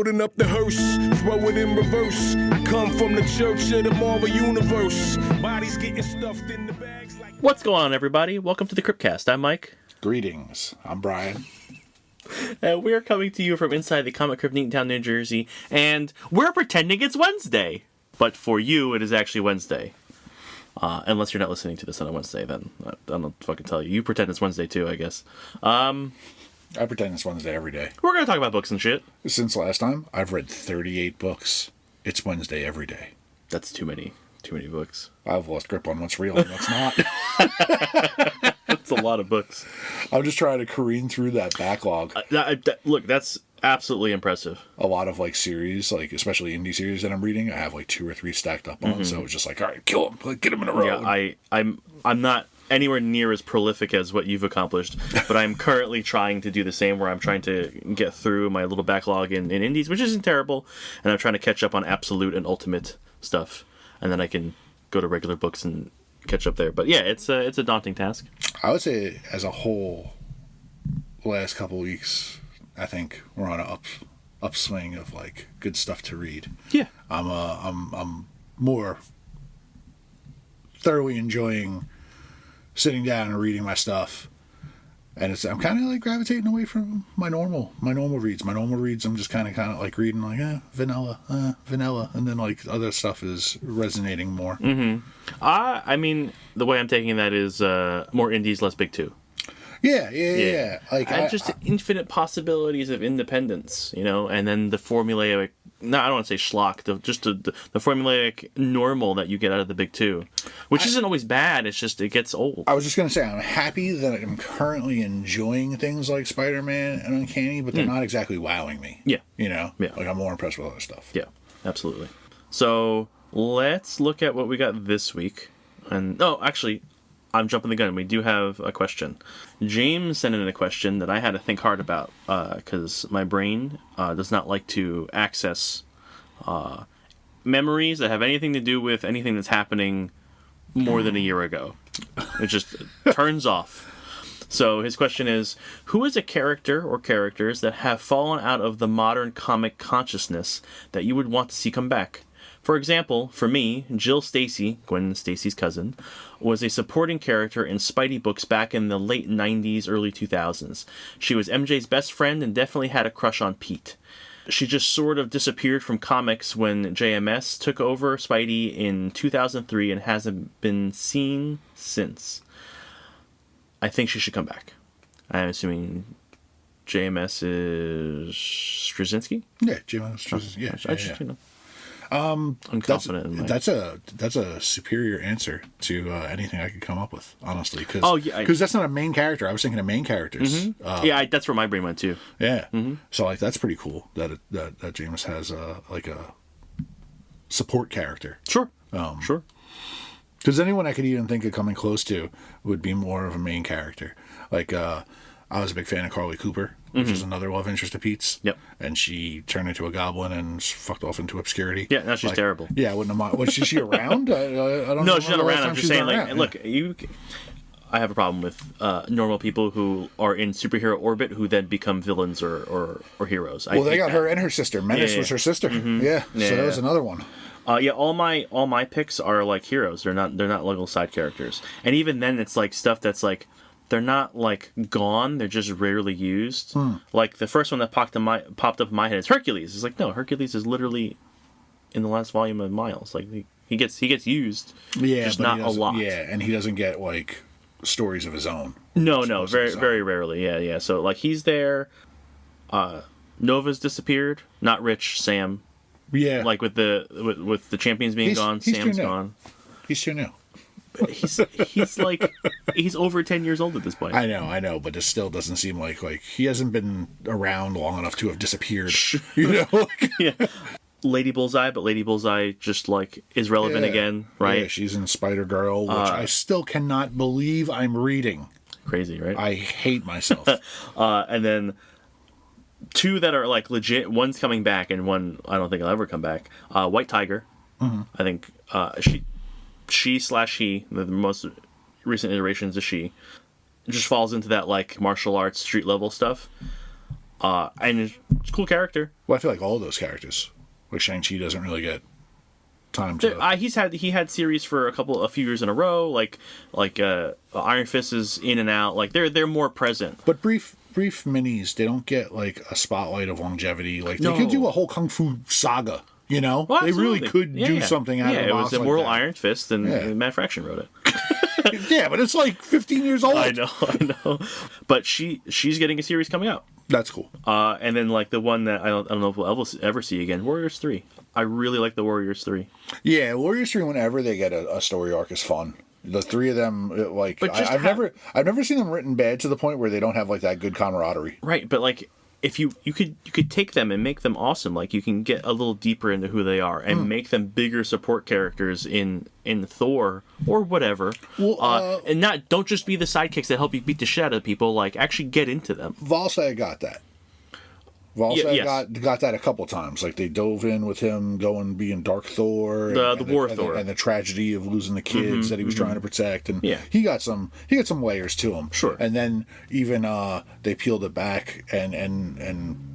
loading up the hearse, throw it in reverse. I come from the church of the Marvel Universe. Bodies getting stuffed in the bags like... What's going on, everybody? Welcome to the Cryptcast. I'm Mike. Greetings. I'm Brian. We're coming to you from inside the Comic Crypt in Eatontown, New Jersey, and we're pretending it's Wednesday. But for you, it is actually Wednesday. Unless you're not listening to this on a Wednesday, then I don't fucking tell you. You pretend it's Wednesday too, I guess. I pretend it's Wednesday every day. We're going to talk about books and shit. Since last time, I've read 38 books. It's Wednesday every day. That's too many books. I've lost grip on what's real and what's not. That's a lot of books. I'm just trying to careen through that backlog. Look, that's absolutely impressive. A lot of series, especially indie series that I'm reading, I have 2 or 3 stacked up on. So it's just all right, kill them, get them in a row. Yeah, I'm not anywhere near as prolific as what you've accomplished, but I'm currently trying to do the same, where I'm trying to get through my little backlog in indies, which isn't terrible, and I'm trying to catch up on absolute and ultimate stuff, and then I can go to regular books and catch up there. But yeah, it's a daunting task. I would say, as a whole, the last couple of weeks, I think we're on an upswing of good stuff to read. Yeah, I'm more thoroughly enjoying sitting down and reading my stuff, and I'm kind of gravitating away from my normal reads. My normal reads, I'm just kind of reading vanilla, and then other stuff is resonating more. Mm-hmm. I mean, the way I'm taking that is more indies, less big two. Yeah. Just infinite possibilities of independence, and then the formulaic. No, I don't want to say schlock. The formulaic normal that you get out of the big two, which isn't always bad. It's just it gets old. I was just gonna say I'm happy that I'm currently enjoying things like Spider-Man and Uncanny, but they're not exactly wowing me. Yeah, Yeah. I'm more impressed with other stuff. Yeah, absolutely. So let's look at what we got this week. And actually, I'm jumping the gun. We do have a question. James sent in a question that I had to think hard about because my brain does not like to access memories that have anything to do with anything that's happening more than a year ago. It just turns off. So his question is, who is a character or characters that have fallen out of the modern comic consciousness that you would want to see come back? For example, for me, Jill Stacy, Gwen Stacy's cousin, was a supporting character in Spidey books back in the late 90s, early 2000s. She was MJ's best friend and definitely had a crush on Pete. She just sort of disappeared from comics when JMS took over Spidey in 2003 and hasn't been seen since. I think she should come back. I'm assuming JMS is Straczynski? Yeah, JMS Straczynski. Yeah. I'm confident in my... That's a superior answer to anything I could come up with, honestly. Because that's not a main character. I was thinking of main characters. Mm-hmm. That's where my brain went too. Yeah. Mm-hmm. So that's pretty cool that James has a support character. Sure. Sure. Because anyone I could even think of coming close to would be more of a main character. I was a big fan of Carly Cooper, which is another love interest of Pete's. Yep. And she turned into a goblin and fucked off into obscurity. Yeah, now she's terrible. Yeah, I wouldn't have mind. Was she around? I don't know. No, she's not around. I'm just saying, look, I have a problem with normal people who are in superhero orbit who then become villains or heroes. Well, they got her and her sister. Menace was her sister. Mm-hmm. Yeah, so that was another one. All my picks are heroes. They're not little side characters. And even then, it's stuff that's they're not gone. They're just rarely used. The first one that popped up in my head is Hercules. It's no, Hercules is literally in the last volume of Miles. He gets used. Yeah, just but not a lot. Yeah, and he doesn't get stories of his own. No, very rarely. Yeah. So he's there. Nova's disappeared. Not Rich. Sam. Yeah. With the champions being gone, Sam's gone. He's too new. He's he's over 10 years old at this point. I know, but it still doesn't seem like he hasn't been around long enough to have disappeared. Yeah. Lady Bullseye, but Lady Bullseye just is relevant again, right? Yeah, she's in Spider-Girl, which I still cannot believe I'm reading. Crazy, right? I hate myself. And then 2 that are legit. One's coming back, and one I don't think will ever come back. White Tiger. Mm-hmm. I think she/he, the most recent iterations of she, just falls into that martial arts street level stuff. And it's a cool character. Well, I feel like all those characters, like Shang-Chi doesn't really get time to... He had series for a few years in a row, like Iron Fist is in and out, like they're more present. But brief minis, they don't get like a spotlight of longevity. Like they No. could do a whole kung fu saga, you know? Well, they really absolutely. could do something out of the it was box Immortal like that. Iron Fist, and Matt Fraction wrote it. Yeah, but it's like 15 years old. I know. But she's getting a series coming out. That's cool. And then like the one that I don't know if we'll ever see again, Warriors 3. I really like the Warriors 3. Yeah, Warriors 3, whenever they get a story arc, is fun. The three of them, like, But just I've never seen them written bad to the point where they don't have like that good camaraderie. Right, but like if you could take them and make them awesome, like you can get a little deeper into who they are and make them bigger support characters in Thor or whatever. Well, and don't just be the sidekicks that help you beat the shit out of people, like actually get into them. Volstagg got that. Volstagg yes. got that a couple times. Like they dove in with him going being Dark Thor, The War Thor, and the tragedy of losing the kids that he was trying to protect, and he got some layers to him. Sure. And then even they peeled it back and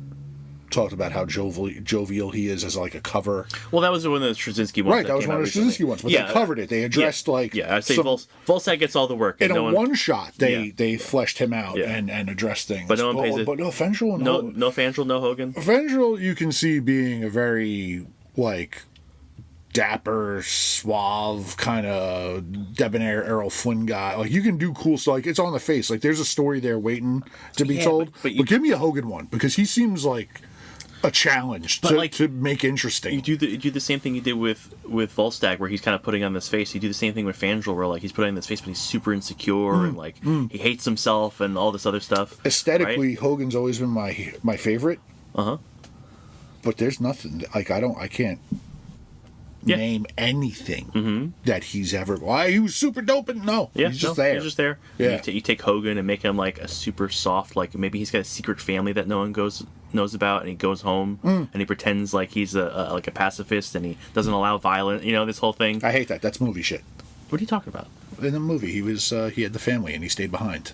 talked about how jovial he is as like a cover. Well, that was one of the Straczynski ones. Right, that was one of the Straczynski ones, but they covered it. They addressed I'd say Volstagg gets all the work. In a one shot, they fleshed him out and addressed things. But no one pays it. But no, Fandral, no Fandral, no Hogan. Fandral, you can see being a very like dapper, suave, kind of debonair Errol Flynn guy. Like you can do cool stuff. Like it's on the face. Like there's a story there waiting to be told. But give me a Hogan one because he seems like a challenge to make interesting. You do the same thing you did with Volstagg, where he's kind of putting on this face. You do the same thing with Fandral, where like he's putting on this face, but he's super insecure and like he hates himself and all this other stuff. Aesthetically, right? Hogan's always been my favorite. But there's nothing like I can't name anything that he's ever. Why he was super dope and he's just there. He's just there. Yeah. You take Hogan and make him like a super soft, like maybe he's got a secret family that no one knows about, and he goes home and he pretends like he's a pacifist and he doesn't allow violence. You know, this whole thing. I hate that. That's movie shit. What are you talking about? In the movie, he had the family and he stayed behind.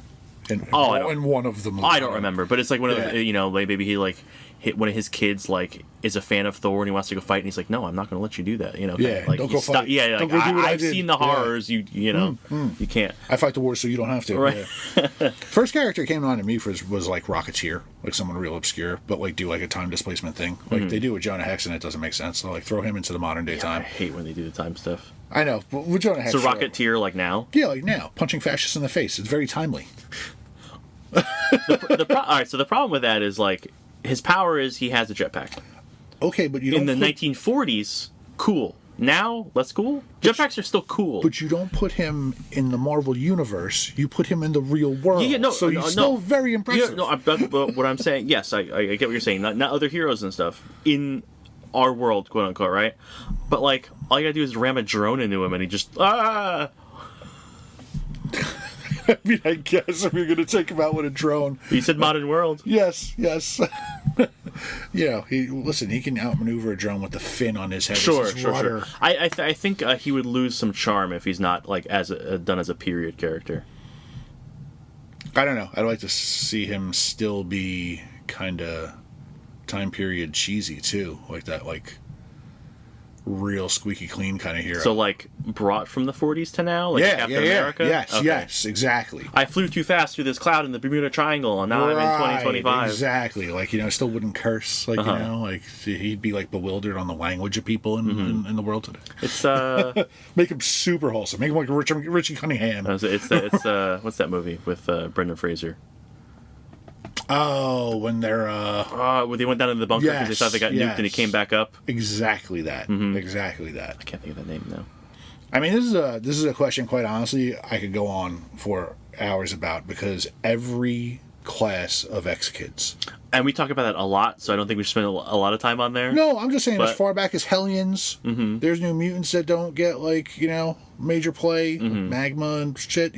In one of the movies. I don't remember, but it's like one of the, like maybe he like hit one of his kids like is a fan of Thor and he wants to go fight and he's like, no, I'm not going to let you do that. You know, like don't go fight. Yeah, like, I've seen the horrors. You can't. I fight the war so you don't have to. Right. Yeah. First character came on to me was like Rocketeer, like someone real obscure, but like do like a time displacement thing, like they do with Jonah Hex, and it doesn't make sense. So like throw him into the modern day time. I hate when they do the time stuff. I know, but with Jonah Hex. So Rocketeer, like now. Yeah, like now, punching fascists in the face. It's very timely. All right, so the problem with that is like his power is he has a jetpack. Okay, but you don't in the 1940s, cool. Now, less cool. Jetpacks are still cool, but you don't put him in the Marvel universe. You put him in the real world. Yeah, no, so he's still very impressive. Yeah, but what I'm saying, yes, I get what you're saying. Not other heroes and stuff in our world, quote unquote, right? But like, all you gotta do is ram a drone into him, and he just I mean, I guess if you're going to take him out with a drone. You said modern world. Yes. He can outmaneuver a drone with the fin on his head. Sure. Rudder. I think he would lose some charm if he's not like done as a period character. I don't know. I'd like to see him still be kind of time period cheesy too, like that, like real squeaky clean kind of hero. So like brought from the 40s to now, like Captain America. Yes, exactly. I flew too fast through this cloud in the Bermuda Triangle, and now I'm in 2025. Exactly. Like still wouldn't curse. Like like he'd be like bewildered on the language of people in the world today. It's make him super wholesome. Make him like Richie Cunningham. It's what's that movie with Brendan Fraser? Oh, when they're when they went down into the bunker because they thought they got nuked and he came back up. Exactly that. Exactly that. I can't think of that name now. I mean, this is a question. Quite honestly, I could go on for hours about, because every class of X-Kids, and we talk about that a lot, so I don't think we should spend a lot of time on there. No, I'm just saying, as far back as Hellions, there's New Mutants that don't get like major play, Magma and shit.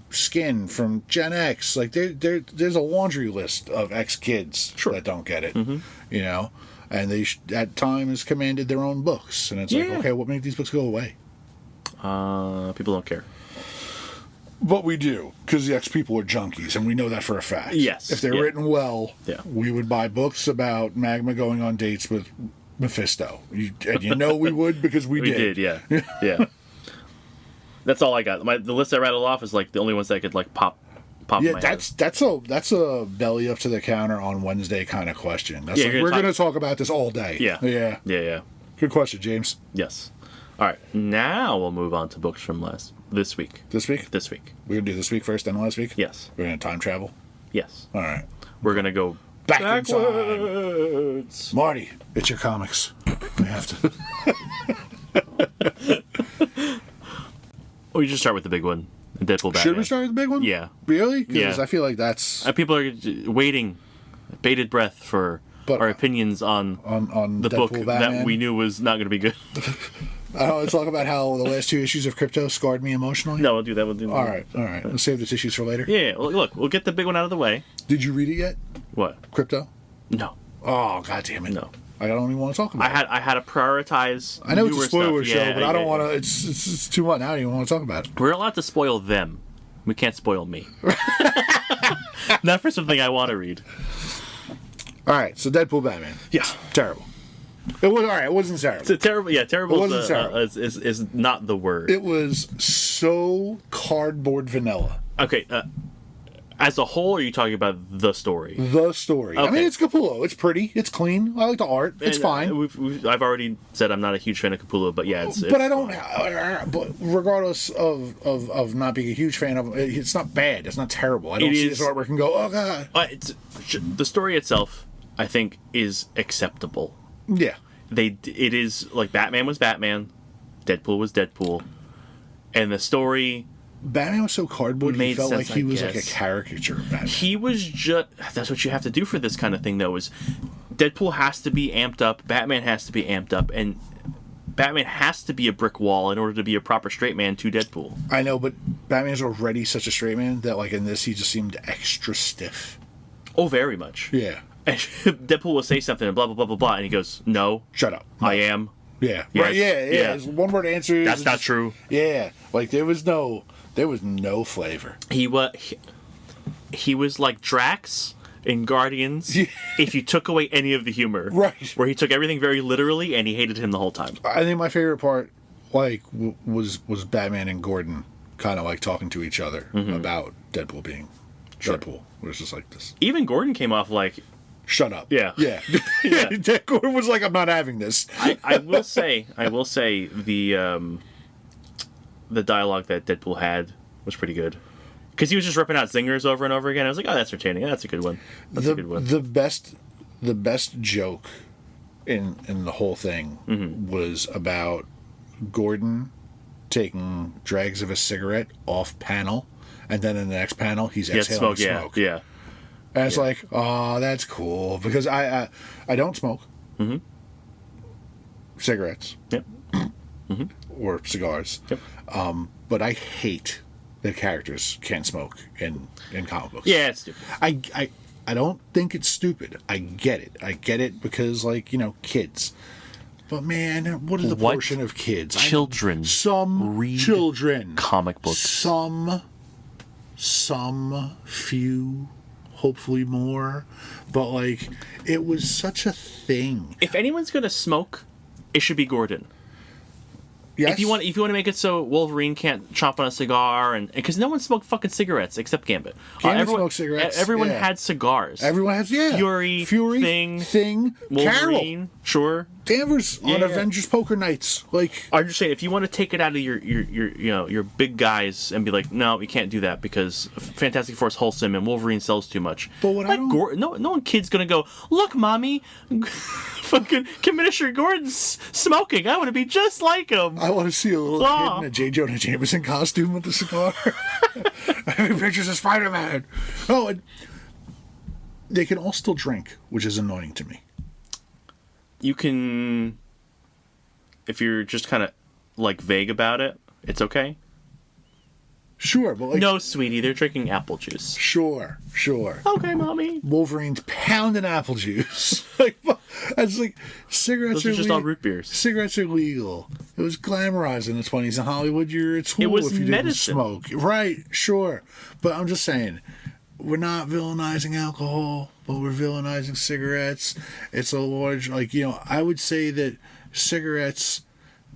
Skin from Gen X, like there's a laundry list of X-Kids that don't get it, and they at times commanded their own books, and it's like, okay, what made these books go away? People don't care. But we do, because the X people are junkies, and we know that for a fact. Yes. If they're written well, Yeah. we would buy books about Magma going on dates with Mephisto. And you know we would, because we did. Yeah. Yeah. That's all I got. The list I rattled off is like the only ones that I could like pop Yeah, in my head. that's a belly up to the counter on Wednesday kind of question. That's Yeah, like, we're going to talk about this all day. Yeah. Yeah. Yeah. Good question, James. Yes. All right. Now we'll move on to books from this week. This week? This week. We're going to do this week first, then last week? Yes. We're going to time travel? Yes. All right. We're gonna go Back in time. backwards. Marty, it's your comics. We have to. We just start with the big one, Deadpool. Batman. Should we start with the big one? Yeah. Really? Because Yeah. I feel like that's People are waiting, bated breath for But- our opinions on the Deadpool book Batman. that we knew was not going to be good. I want to talk about how the last 2 issues of Crypto scarred me emotionally. No, we'll do that. We'll do that. All right. Let's save these issues for later. Yeah. Look, we'll get the big one out of the way. Did you read it yet? What? Crypto? No. Oh, God damn it. No. I don't even want to talk about it. I had to prioritize. I know it's a newer spoiler stuff. show, Yeah, but I don't want to. It's too much. I don't even want to talk about it. We're allowed to spoil them. We can't spoil me. Not for something I want to read. All right, so Deadpool Batman. Yeah. Terrible. It was all right. It wasn't terrible. It's a terrible. Yeah, terrible. It wasn't terrible. Is not the word. It was so cardboard vanilla. Okay. As a whole, are you talking about the story? The story. I Okay. mean, it's Capullo. It's pretty. It's clean. I like the art. It's And, fine. I've already said I'm not a huge fan of Capullo, but yeah, it's But I don't. But regardless of not being a huge fan of it, it's not bad. It's not terrible. I don't see this artwork and go, oh god. The story itself, I think, is acceptable. Yeah. It is like Batman was Batman, Deadpool was Deadpool, and the story. Batman was so cardboard. He Made felt sense, like he I was like a guess. caricature of Batman. He was just. That's what you have to do for this kind of thing, though. Is Deadpool has to be amped up, Batman has to be amped up, and Batman has to be a brick wall in order to be a proper straight man to Deadpool. I know, but Batman's already such a straight man that, like, in this, he just seemed extra stiff. Oh, very much. Yeah. And Deadpool will say something and blah blah blah blah blah, and he goes, "No, Shut up. I am." Yeah. Yes. Right. Yeah. Yeah. It's one word answers. That's not true. Yeah. Like there was no flavor. He was like Drax in Guardians. If you took away any of the humor, Right. Where he took everything very literally, and he hated him the whole time. I think my favorite part, like, was Batman and Gordon kind of like talking to each other about Deadpool being Deadpool. It was just like this. Even Gordon came off like, Shut up. Yeah. Yeah. Yeah. Gordon was like, I'm not having this. I will say the dialogue that Deadpool had was pretty good. Because he was just ripping out zingers over and over again. I was like, oh, that's entertaining. That's a good one. That's a good one. The best joke in the whole thing was about Gordon taking drags of a cigarette off panel, and then in the next panel he's Yeah, exhaling smoke. smoke. Yeah. And it's like, oh, that's cool, because I don't smoke cigarettes Yep. or cigars. Yep. But I hate that characters can't smoke in comic books. Yeah, it's stupid. I don't think it's stupid. I get it because, like, you know, kids. But man, what is the What portion of kids? children Some read children. comic books? Some few, hopefully more. But like, it was such a thing. If anyone's gonna smoke, it should be Gordon. Yes. If you want to make it so Wolverine can't chomp on a cigar, and because no one smoked fucking cigarettes except Gambit. Gambit Everyone smoked cigarettes, Everyone yeah. had cigars. Everyone has, yeah. Fury, Thing, Wolverine, Carol, Sure. Danvers on Yeah. Avengers Poker Nights. Like, I'm just saying, if you want to take it out of your big guys and be like, no, we can't do that because Fantastic Four is wholesome and Wolverine sells too much. But what I like don't- no one kid's gonna go, look, mommy, fucking Commissioner Gordon's smoking. I want to be just like him. I want to see a little Ah. kid in a J. Jonah Jameson costume with a cigar. Having pictures of Spider-Man. Oh, and they can all still drink, which is annoying to me. You can, if you're just kind of like vague about it, it's okay. Sure, but like No, sweetie, they're drinking apple juice. sure. Okay, mommy. Wolverine's pounding apple juice. Like that's like cigarettes Those are just all legal. root beers. Cigarettes are legal. It was glamorized in the 20s in Hollywood. You're a tool was if you medicine. didn't smoke. Right, sure. But I'm just saying, we're not villainizing alcohol, but we're villainizing cigarettes. It's a large, like, I would say that cigarettes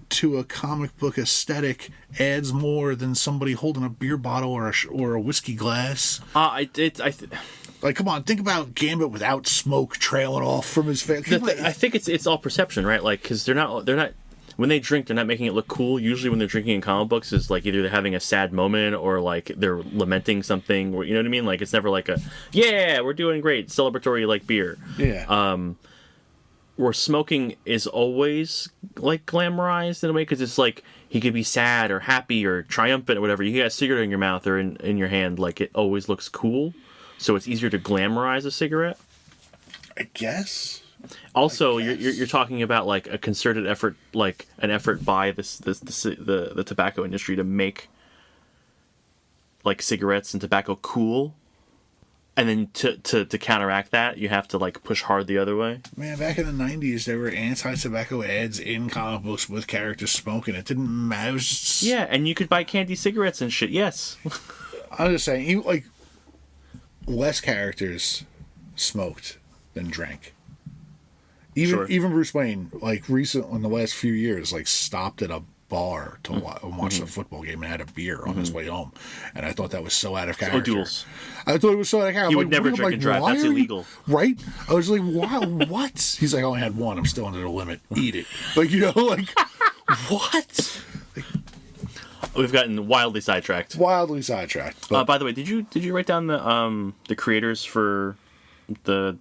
to a comic book aesthetic adds more than somebody holding a beer bottle or a whiskey glass. Like, come on, think about Gambit without smoke trailing off from his face. I think it's all perception, right? Like, because they're not when they drink, they're not making it look cool. Usually, when they're drinking in comic books, is like either they're having a sad moment or like they're lamenting something. Or, you know what I mean? Like, it's never like we're doing great, celebratory like beer. Yeah. Where smoking is always like glamorized in a way because it's like he could be sad or happy or triumphant or whatever. You got a cigarette in your mouth or in your hand, like it always looks cool. So it's easier to glamorize a cigarette. I guess. Also, you're talking about like a concerted effort, like an effort by the tobacco industry to make like cigarettes and tobacco cool. And then to counteract that, you have to like push hard the other way. Man, back in the 90s, there were anti-tobacco ads in comic books with characters smoking. It didn't matter. It was just... Yeah, and you could buy candy cigarettes and shit. Yes. I'm just saying, even, like, less characters smoked than drank. Even Bruce Wayne, like, recently, in the last few years, like, stopped at a bar to watch the football game and had a beer on his way home. And I thought that was so out of character. Duels. I thought it was so out of character. He would never drink and drive. That's illegal. Right? I was like, wow, what? He's like, I only had one. I'm still under the limit. Eat it. Like, like, what? Like, we've gotten wildly sidetracked. But, by the way, did you write down the creators for the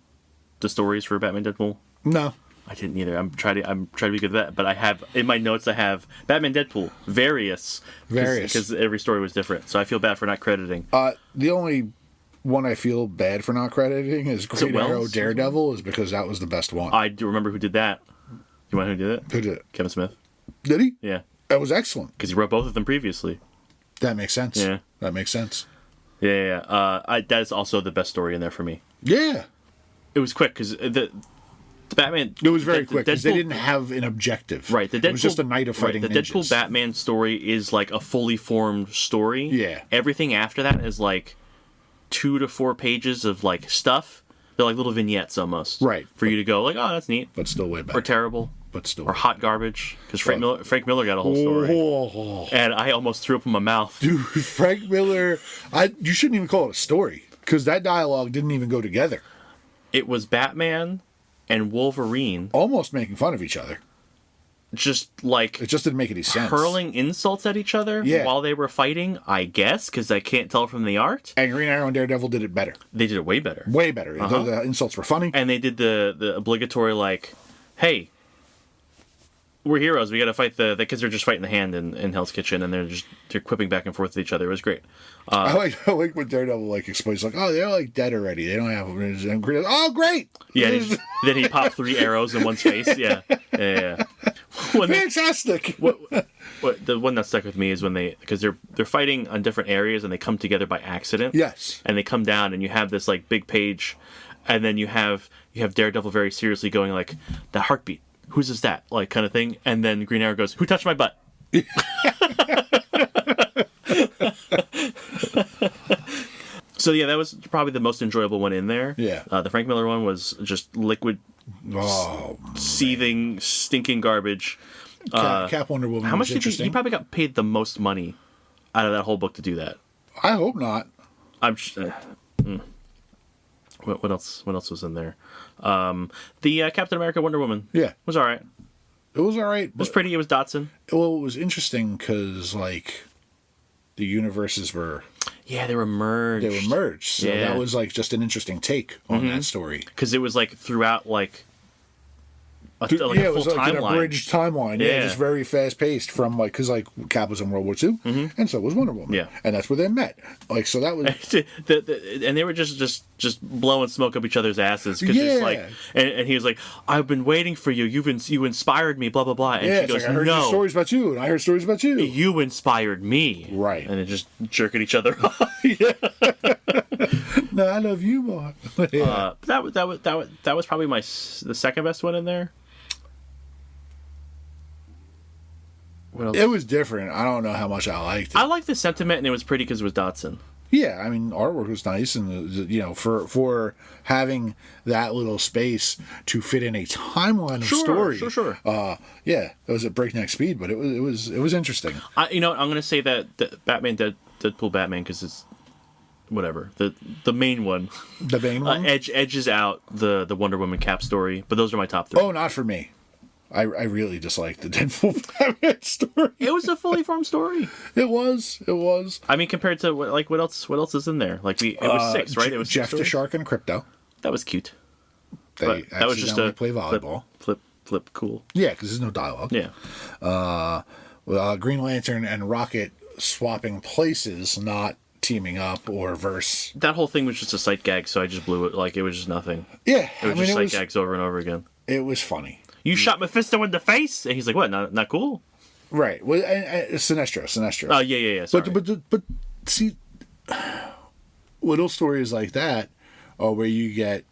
stories for Batman Deadpool? No. I didn't either. I'm trying to be good at that, but I have in my notes Batman Deadpool various because every story was different. So I feel bad for not crediting. The only one I feel bad for not crediting is Green Arrow Daredevil, is because that was the best one. I do remember who did that. You want who did it? Who did it? Kevin Smith. Did he? Yeah. That was excellent. Because he wrote both of them previously. That makes sense. Yeah. That makes sense. Yeah. That is also the best story in there for me. Yeah. It was quick because the Batman. It was very quick because they didn't have an objective. Right. It was just a night of fighting ninjas. The Deadpool Batman story is like a fully formed story. Yeah. Everything after that is like 2 to 4 pages of like stuff. They're like little vignettes almost. Right. For you to go like, oh, that's neat. But still way better. Or terrible. But still. Or hot garbage. Because Frank Miller got a whole story. And I almost threw up in my mouth. Dude, Frank Miller. You shouldn't even call it a story because that dialogue didn't even go together. It was Batman and Wolverine almost making fun of each other. Just like it just didn't make any sense. Hurling insults at each other while they were fighting, I guess, because I can't tell from the art. And Green Arrow and Daredevil did it better. They did it way better. Way better. The insults were funny. And they did the obligatory like, hey, we're heroes. We got to fight the kids are just fighting the hand in Hell's Kitchen, and they're quipping back and forth with each other. It was great. I like when Daredevil like explains like, oh, they're like dead already. They don't have. And Green, oh, great. Yeah. Then he popped 3 arrows in one's face. Yeah. Fantastic. What the one that stuck with me is when because they're fighting on different areas and they come together by accident. Yes. And they come down and you have this like big page, and then you have Daredevil very seriously going like, the heartbeat. Whose is that? Like kind of thing. And then Green Arrow goes, who touched my butt? So yeah, that was probably the most enjoyable one in there. Yeah. The Frank Miller one was just liquid, seething, stinking garbage. Cap Wonder Woman. How much did he probably got paid the most money out of that whole book to do that? I hope not. What else was in there? The Captain America Wonder Woman. Yeah. Was all right. It was all right. It was pretty. It was Dotson. Well, it was interesting because like the universes were. Yeah, they were merged. So that was like just an interesting take on that story. Because it was like throughout like it was like an timeline. abridged timeline. Yeah, just very fast paced from because Cap was in World War II, and so was Wonder Woman. Yeah, and that's where they met. Like so that was, and they were just blowing smoke up each other's asses because it's like, and he was like, "I've been waiting for you. You inspired me." Blah blah blah. And she goes, I heard "No, stories about you, and I heard stories about you. You inspired me." Right, and they just jerking each other off. No, I love you more. That was probably the second best one in there. What else? It was different. I don't know how much I liked it. I liked the sentiment, and it was pretty because it was Dotson. Yeah, I mean, artwork was nice, and for having that little space to fit in a timeline of story. Sure. Yeah, it was at breakneck speed, but it was interesting. I'm going to say that Batman, Deadpool, Batman, because it's whatever the main one. The main one edges out the Wonder Woman Cap story, but those are my top 3. Oh, not for me. I really disliked the Deadpool Batman story. It was a fully formed story. It was. I mean, compared to what else is in there? Like it was 6, right? It was Jeff the Shark and Crypto. That was cute. That was just a play volleyball. Flip, cool. Yeah, because there's no dialogue. Yeah. Green Lantern and Rocket swapping places, not teaming up or verse. That whole thing was just a sight gag, so I just blew it. Like it was just nothing. Yeah, it was sight gags over and over again. It was funny. You shot Mephisto in the face, and he's like, "What? Not cool." Right. Well, and Sinestro. Oh yeah. Sorry. But see, little stories like that are where you get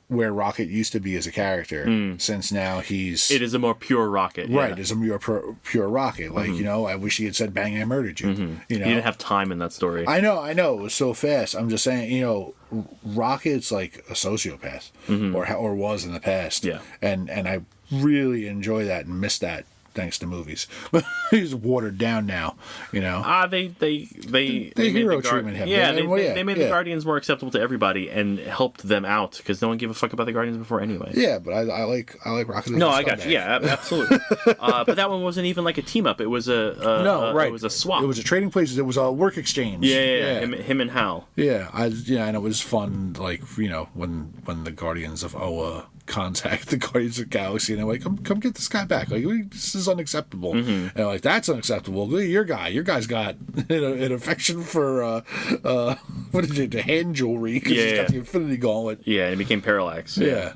where Rocket used to be as a character, since now it is a more pure Rocket. Right, yeah. it's a more pure Rocket. Like, I wish he had said, "Bang, I murdered you." He didn't have time in that story. I know, it was so fast. I'm just saying, Rocket's like a sociopath, or was in the past. Yeah. And I really enjoy that and miss that thanks to movies. But he's watered down now, They hero treatment him. Yeah, they made the Guardians more acceptable to everybody and helped them out because no one gave a fuck about the Guardians before anyway. Yeah, but I like Rocket. No, I got you. Yeah, absolutely. But that one wasn't even like a team up. It was it was a swap. It was a trading place. It was a work exchange. Yeah. Him and Hal. Yeah, and it was fun. Like when the Guardians of Oa contact the Guardians of the Galaxy and they're like, come get this guy back. Like, this is unacceptable. And they're like, that's unacceptable. Look at your guy. Your guy's got an affection for the hand jewelry because he's got the Infinity Gauntlet. Yeah, and it became Parallax. Yeah.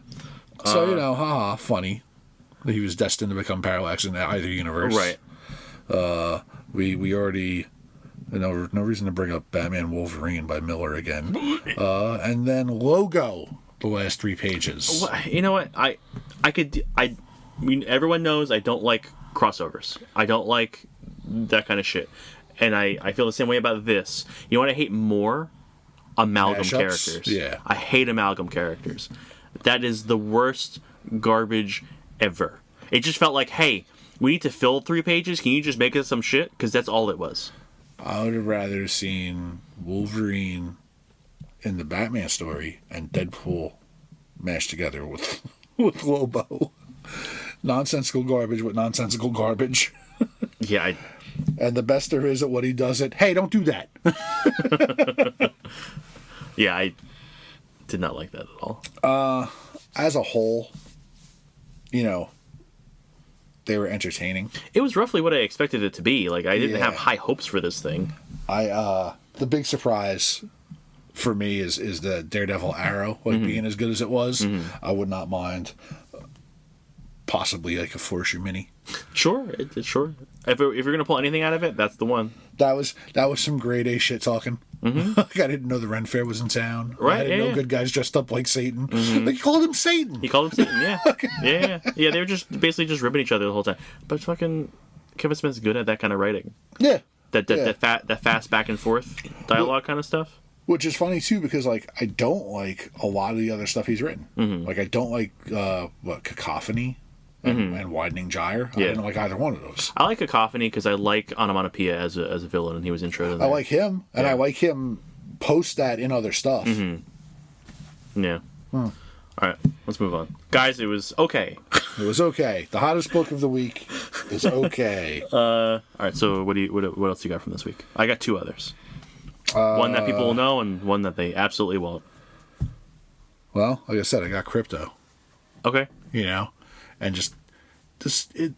So funny. He was destined to become Parallax in either universe. Right. We already. No reason to bring up Batman Wolverine by Miller again. And then Logo. The last 3 pages. You know what? I mean, everyone knows I don't like crossovers. I don't like that kind of shit. And I feel the same way about this. You know what I hate more? Amalgam Mashups? characters. Yeah. I hate amalgam characters. That is the worst garbage ever. It just felt like, hey, we need to fill 3 pages. Can you just make us some shit? Because that's all it was. I would have rather seen Wolverine in the Batman story and Deadpool mashed together with Lobo. Nonsensical garbage with nonsensical garbage. Yeah. And the best there is at what he does it. Hey, don't do that. Yeah, I did not like that at all. As a whole, they were entertaining. It was roughly what I expected it to be. Like, I didn't have high hopes for this thing. The big surprise for me is the Daredevil Arrow being as good as it was. I would not mind possibly like a Force Mini. Sure. If you're gonna pull anything out of it, that's the one. That was some grade A shit talking. Like, I didn't know the Ren Fair was in town. Right. I didn't know good guys dressed up like Satan. Like, he called him Satan. Yeah. Yeah. They were just basically just ripping each other the whole time. But fucking Kevin Smith's good at that kind of writing. Yeah. That fast back and forth dialogue kind of stuff. Which is funny too, because like I don't like a lot of the other stuff he's written. Like, I don't like Cacophony and Widening Gyre. I didn't like either one of those. I like Cacophony because I like Onomatopoeia as a villain, and he was intro to that. I like him, and I like him post that in other stuff. Yeah. All right, let's move on, guys. It was okay. It was okay. The hottest book of the week is okay. All right. So what else you got from this week? I got 2 others. One that people will know, and one that they absolutely won't. Well, like I said, I got Crypto. Okay. and just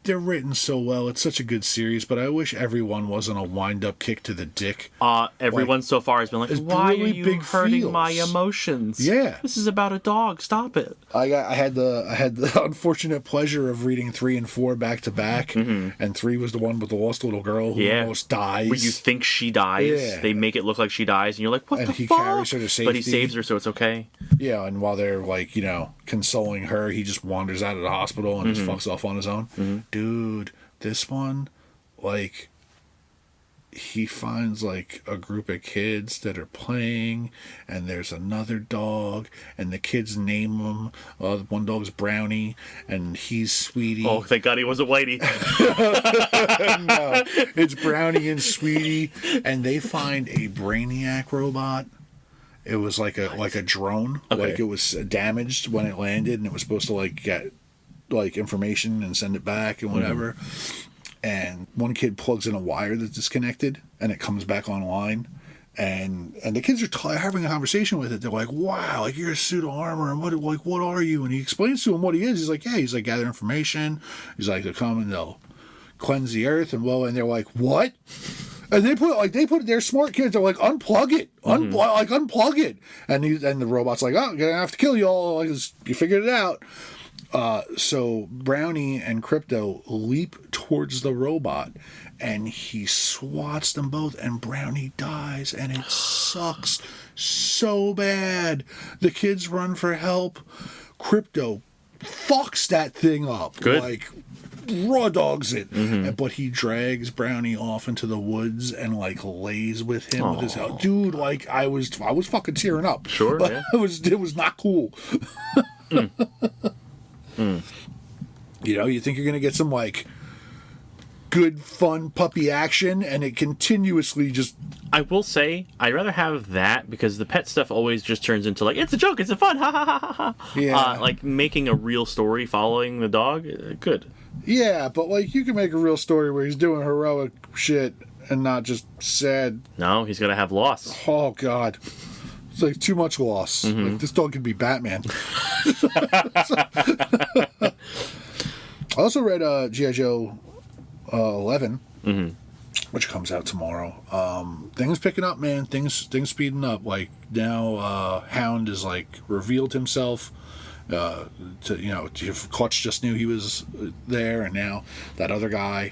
they're written so well. It's such a good series, but I wish everyone wasn't a wind-up kick to the dick. Everyone so far has been like, why are you hurting my emotions? Yeah. This is about a dog. Stop it. I had the unfortunate pleasure of reading 3 and 4 back to back, and 3 was the one with the lost little girl who almost dies. Where you think she dies. Yeah. They make it look like she dies, and you're like, what and the he fuck? carries her to safety. But he saves her, so it's okay. Yeah, and while they're like, consoling her, he just wanders out of the hospital and just fucks off on his own. Dude, this one, like, he finds like a group of kids that are playing, and there's another dog, and the kids name him. One dog's Brownie, and he's Sweetie. Oh, thank God he wasn't Whitey. No, it's Brownie and Sweetie, and they find a Brainiac robot. It was like a drone. Okay. Like it was damaged when it landed, and it was supposed to like get like information and send it back and whatever. And one kid plugs in a wire that's disconnected, and it comes back online. And the kids are having a conversation with it. They're like, "Wow, like you're a suit of armor, and what are you?" And he explains to him what he is. He's like, "Yeah, he's like gather information. He's like, they'll come and they'll cleanse the earth." And they're like, "What?" And they put their smart kids are like, "Unplug it, unplug it." And the robot's like, "Oh, I'm gonna have to kill you all. Like, you figured it out." So Brownie and Crypto leap towards the robot, and he swats them both, and Brownie dies, and it sucks so bad. The kids run for help. Crypto fucks that thing up. Good. Like, raw dogs it. But he drags Brownie off into the woods and like lays with him with his help. Dude, like I was fucking tearing up. Sure, But yeah. it was not cool. You think you're gonna get some like good fun puppy action, and it continuously just I will say, I'd rather have that, because the pet stuff always just turns into like, it's a joke, it's a fun, ha ha ha ha ha. Yeah. Like making a real story following the dog, good. yeah, but like you can make a real story where he's doing heroic shit and not just sad. No, he's gonna have loss. Oh God. It's like too much loss. Like, this dog could be Batman. I also read G.I. Joe 11, which comes out tomorrow. Things picking up, man. Things speeding up. Like now, Hound is like revealed himself. Clutch just knew he was there, and now that other guy.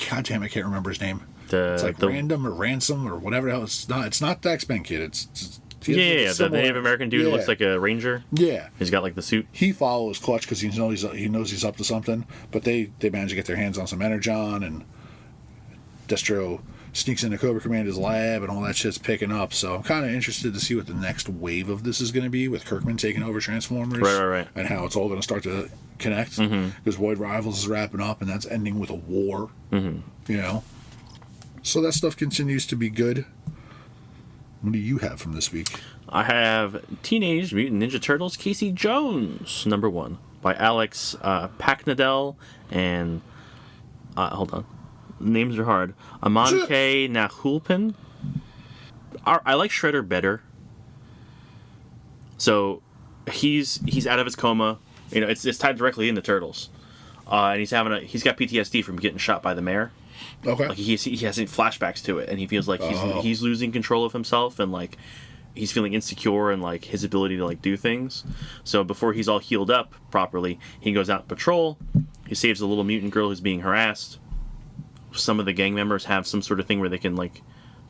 God damn, I can't remember his name. It's like Random or Ransom or whatever the hell. It's not the X-Men kid. It's the Native American dude who looks like a ranger. Yeah, he's got like the suit. He follows Clutch because he knows he's up to something. But they manage to get their hands on some Energon, and Destro sneaks into Cobra Commander's lab, and all that shit's picking up. So I'm kind of interested to see what the next wave of this is going to be, with Kirkman taking over Transformers, right, and how it's all going to start to connect. Because Void Rivals is wrapping up, and that's ending with a war. So that stuff continues to be good. What do you have from this week? I have Teenage Mutant Ninja Turtles Casey Jones, #1, by Alex Paknadel and hold on, names are hard. Aman K. Nahulpin. I like Shredder better. So he's out of his coma. It's tied directly into Turtles, and he's got PTSD from getting shot by the mayor. Okay. Like he has flashbacks to it, and he feels like he's losing control of himself, and like he's feeling insecure and like his ability to like do things. So before he's all healed up properly, he goes out patrol. He saves a little mutant girl who's being harassed. Some of the gang members have some sort of thing where they can like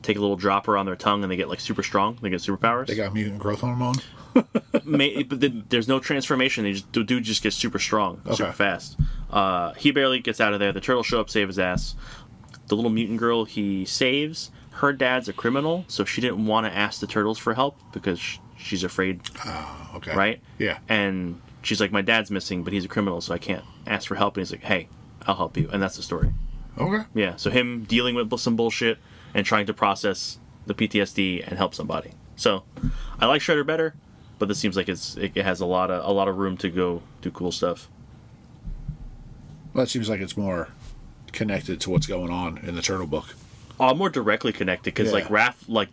take a little dropper on their tongue and they get like super strong. They get superpowers. They got mutant growth hormone. But there's no transformation. The dude just gets super strong, super fast. He barely gets out of there. The turtles show up, save his ass. The little mutant girl he saves, her dad's a criminal, so she didn't want to ask the turtles for help because she's afraid. Oh, okay. Right? Yeah. And she's like, my dad's missing, but he's a criminal, so I can't ask for help. And he's like, hey, I'll help you. And that's the story. Okay. Yeah, so him dealing with some bullshit and trying to process the PTSD and help somebody. So I like Shredder better, but this seems like it has a lot of room to go do cool stuff. Well, that seems like it's more connected to what's going on in the Turtle book. More directly connected, because like Raph like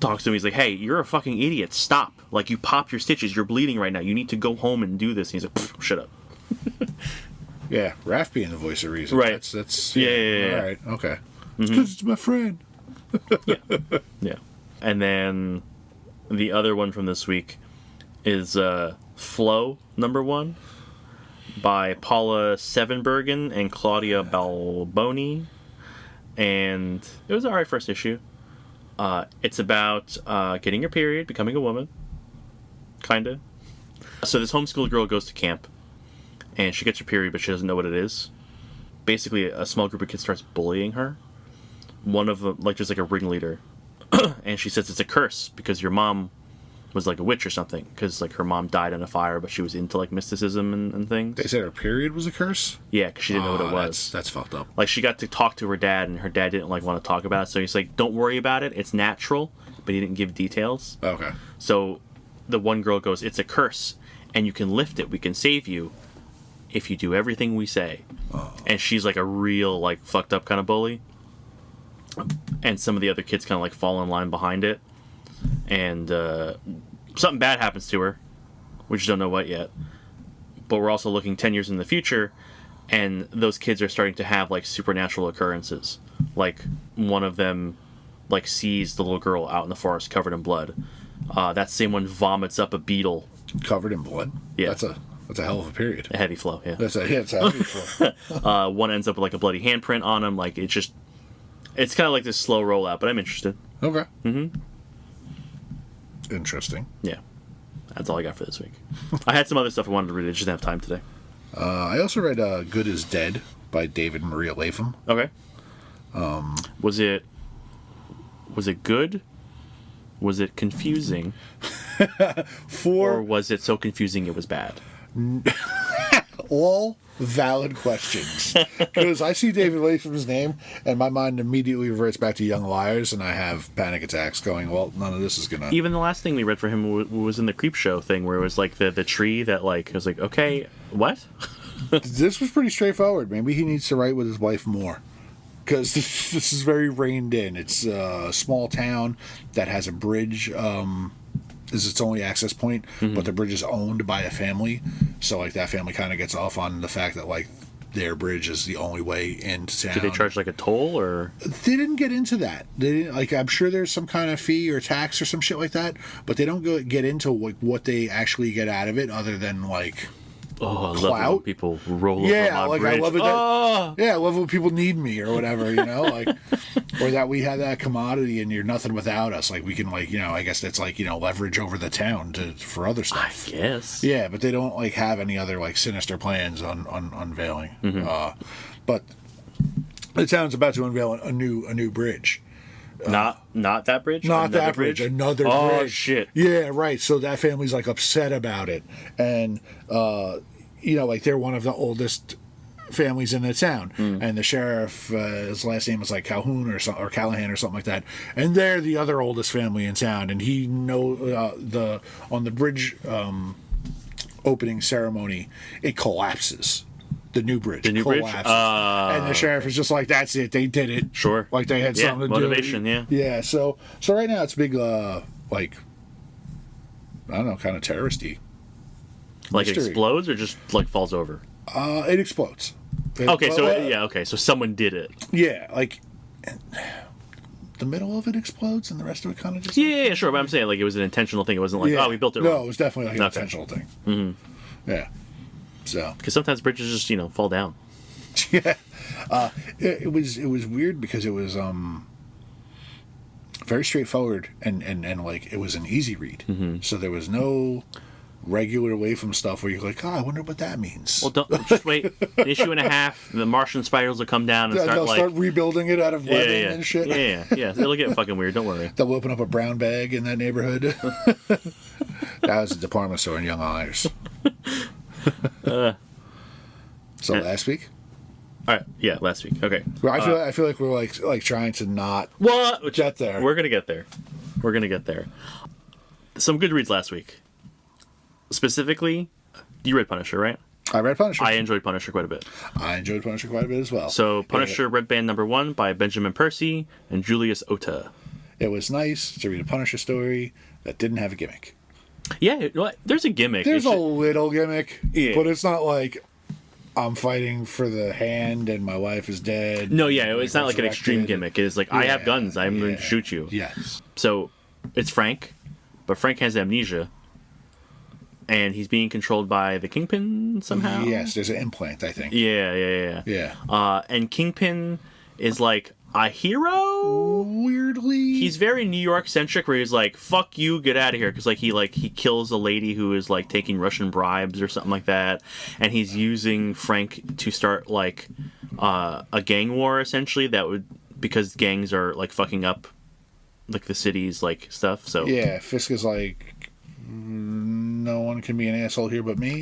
talks to him. He's like, hey, you're a fucking idiot, stop, like you pop your stitches, you're bleeding right now, you need to go home and do this. And he's like, shut up. Yeah, Raph being the voice of reason. Right. That's Yeah. All right, okay. It's because it's my friend. Yeah. And then the other one from this week is Flow #1 by Paula Sevenbergen and Claudia Balboni. And it was an alright first issue. It's about getting your period, becoming a woman. Kinda. So this homeschooled girl goes to camp, and she gets her period, but she doesn't know what it is. Basically, a small group of kids starts bullying her. One of them, like, there's like a ringleader, and she says it's a curse because your mom was like a witch or something, because like her mom died in a fire, but she was into like mysticism and things. They said her period was a curse? Yeah, because she didn't know what it was. That's fucked up. Like, she got to talk to her dad, and her dad didn't like want to talk about it, so he's like, don't worry about it, it's natural, but he didn't give details. Okay. So the one girl goes, it's a curse, and you can lift it, we can save you if you do everything we say. Oh. And she's like a real like fucked up kind of bully, and some of the other kids kind of like fall in line behind it, and something bad happens to her. We just don't know what yet, but we're also looking 10 years in the future, and those kids are starting to have like supernatural occurrences. Like, one of them like sees the little girl out in the forest covered in blood. That same one vomits up a beetle Covered in blood? Yeah. That's a hell of a period. a heavy flow. Yeah. It's a heavy flow. One ends up with like a bloody handprint on him. Like, it's kind of like this slow rollout, but I'm interested. Okay. Mm-hmm. Interesting. Yeah, that's all I got for this week. I had some other stuff I wanted to read. I just didn't have time today. I also read Good is Dead by David Maria Latham. Okay. Was it good? Was it confusing? Or was it so confusing it was bad? All valid questions. Because I see David Latham's name, and my mind immediately reverts back to Young Liars, and I have panic attacks going, well, none of this is going to... Even the last thing we read for him was in the Creep Show thing, where it was like the tree that, like, I was like, okay, what? This was pretty straightforward. Maybe he needs to write with his wife more. Because this is very reined in. It's a small town that has a bridge... is its only access point, but the bridge is owned by a family, so like that family kind of gets off on the fact that like their bridge is the only way into town. Did they charge like a toll, or they didn't get into that? They didn't, like, I'm sure there's some kind of fee or tax or some shit like that, but they don't get into like what they actually get out of it, other than like I love it clout. when people roll over Yeah, my like bridge. I love it. Yeah, I love when people need me or whatever, you know, like, or that we have that commodity and you're nothing without us. Like, we can, like, you know, I guess that's like, you know, leverage over the town for other stuff. I guess. Yeah, but they don't like have any other like sinister plans on unveiling. But the town's about to unveil a new bridge. Not that bridge. Not Another that bridge. Another bridge. Oh shit. Yeah, right. So that family's like upset about it, and you know, like they're one of the oldest families in the town, and the sheriff, his last name is like Calhoun or Callahan or something like that, and they're the other oldest family in town, and he on the bridge opening ceremony, it collapses. The new bridge collapses. And the sheriff is just like, that's it, they did it. Sure. Like they had something to motivation, do. yeah. Yeah, so right now it's big, like, I don't know, kind of terroristy. Like mystery. it explodes or just like falls over? It explodes. So someone did it. Yeah, like, the middle of it explodes and the rest of it kind of just... Yeah, sure, but I'm saying like it was an intentional thing. It wasn't like, we built it wrong. No, it was definitely like an intentional thing. Mm-hmm. Yeah. So, because sometimes bridges just fall down. Yeah, it was weird because it was very straightforward and like it was an easy read. So there was no regular Latham stuff where you're like, I wonder what that means. Well, don't just wait an issue and a half. The Martian spiders will come down and start rebuilding it out of webbing and shit. Yeah. It'll get fucking weird. Don't worry. They'll open up a brown bag in that neighborhood. That was a department store in Young Liars. So last week? All right, yeah, last week. Okay. Well, I feel like we're like trying to not get there. We're gonna get there. Some good reads last week. Specifically, you read Punisher, right? I read Punisher. I enjoyed Punisher quite a bit. I enjoyed Punisher quite a bit as well. So Punisher Red Band #1 by Benjamin Percy and Julius Ota. It was nice to read a Punisher story that didn't have a gimmick. Yeah, there's a gimmick. There's a little gimmick, but it's not like I'm fighting for the hand and my wife is dead. No, yeah, it's not like an extreme resurrected. gimmick. It is like, I have guns, I'm going to shoot you. Yes. So, it's Frank, but Frank has amnesia, and he's being controlled by the Kingpin somehow? Yes, there's an implant, I think. Yeah. And Kingpin is like a hero? Weirdly. He's very New York centric, where he's like, "Fuck you, get out of here," because he kills a lady who is like taking Russian bribes or something like that, and he's using Frank to start like a gang war essentially because gangs are like fucking up like the city's like stuff. So yeah, Fisk is like, no one can be an asshole here but me.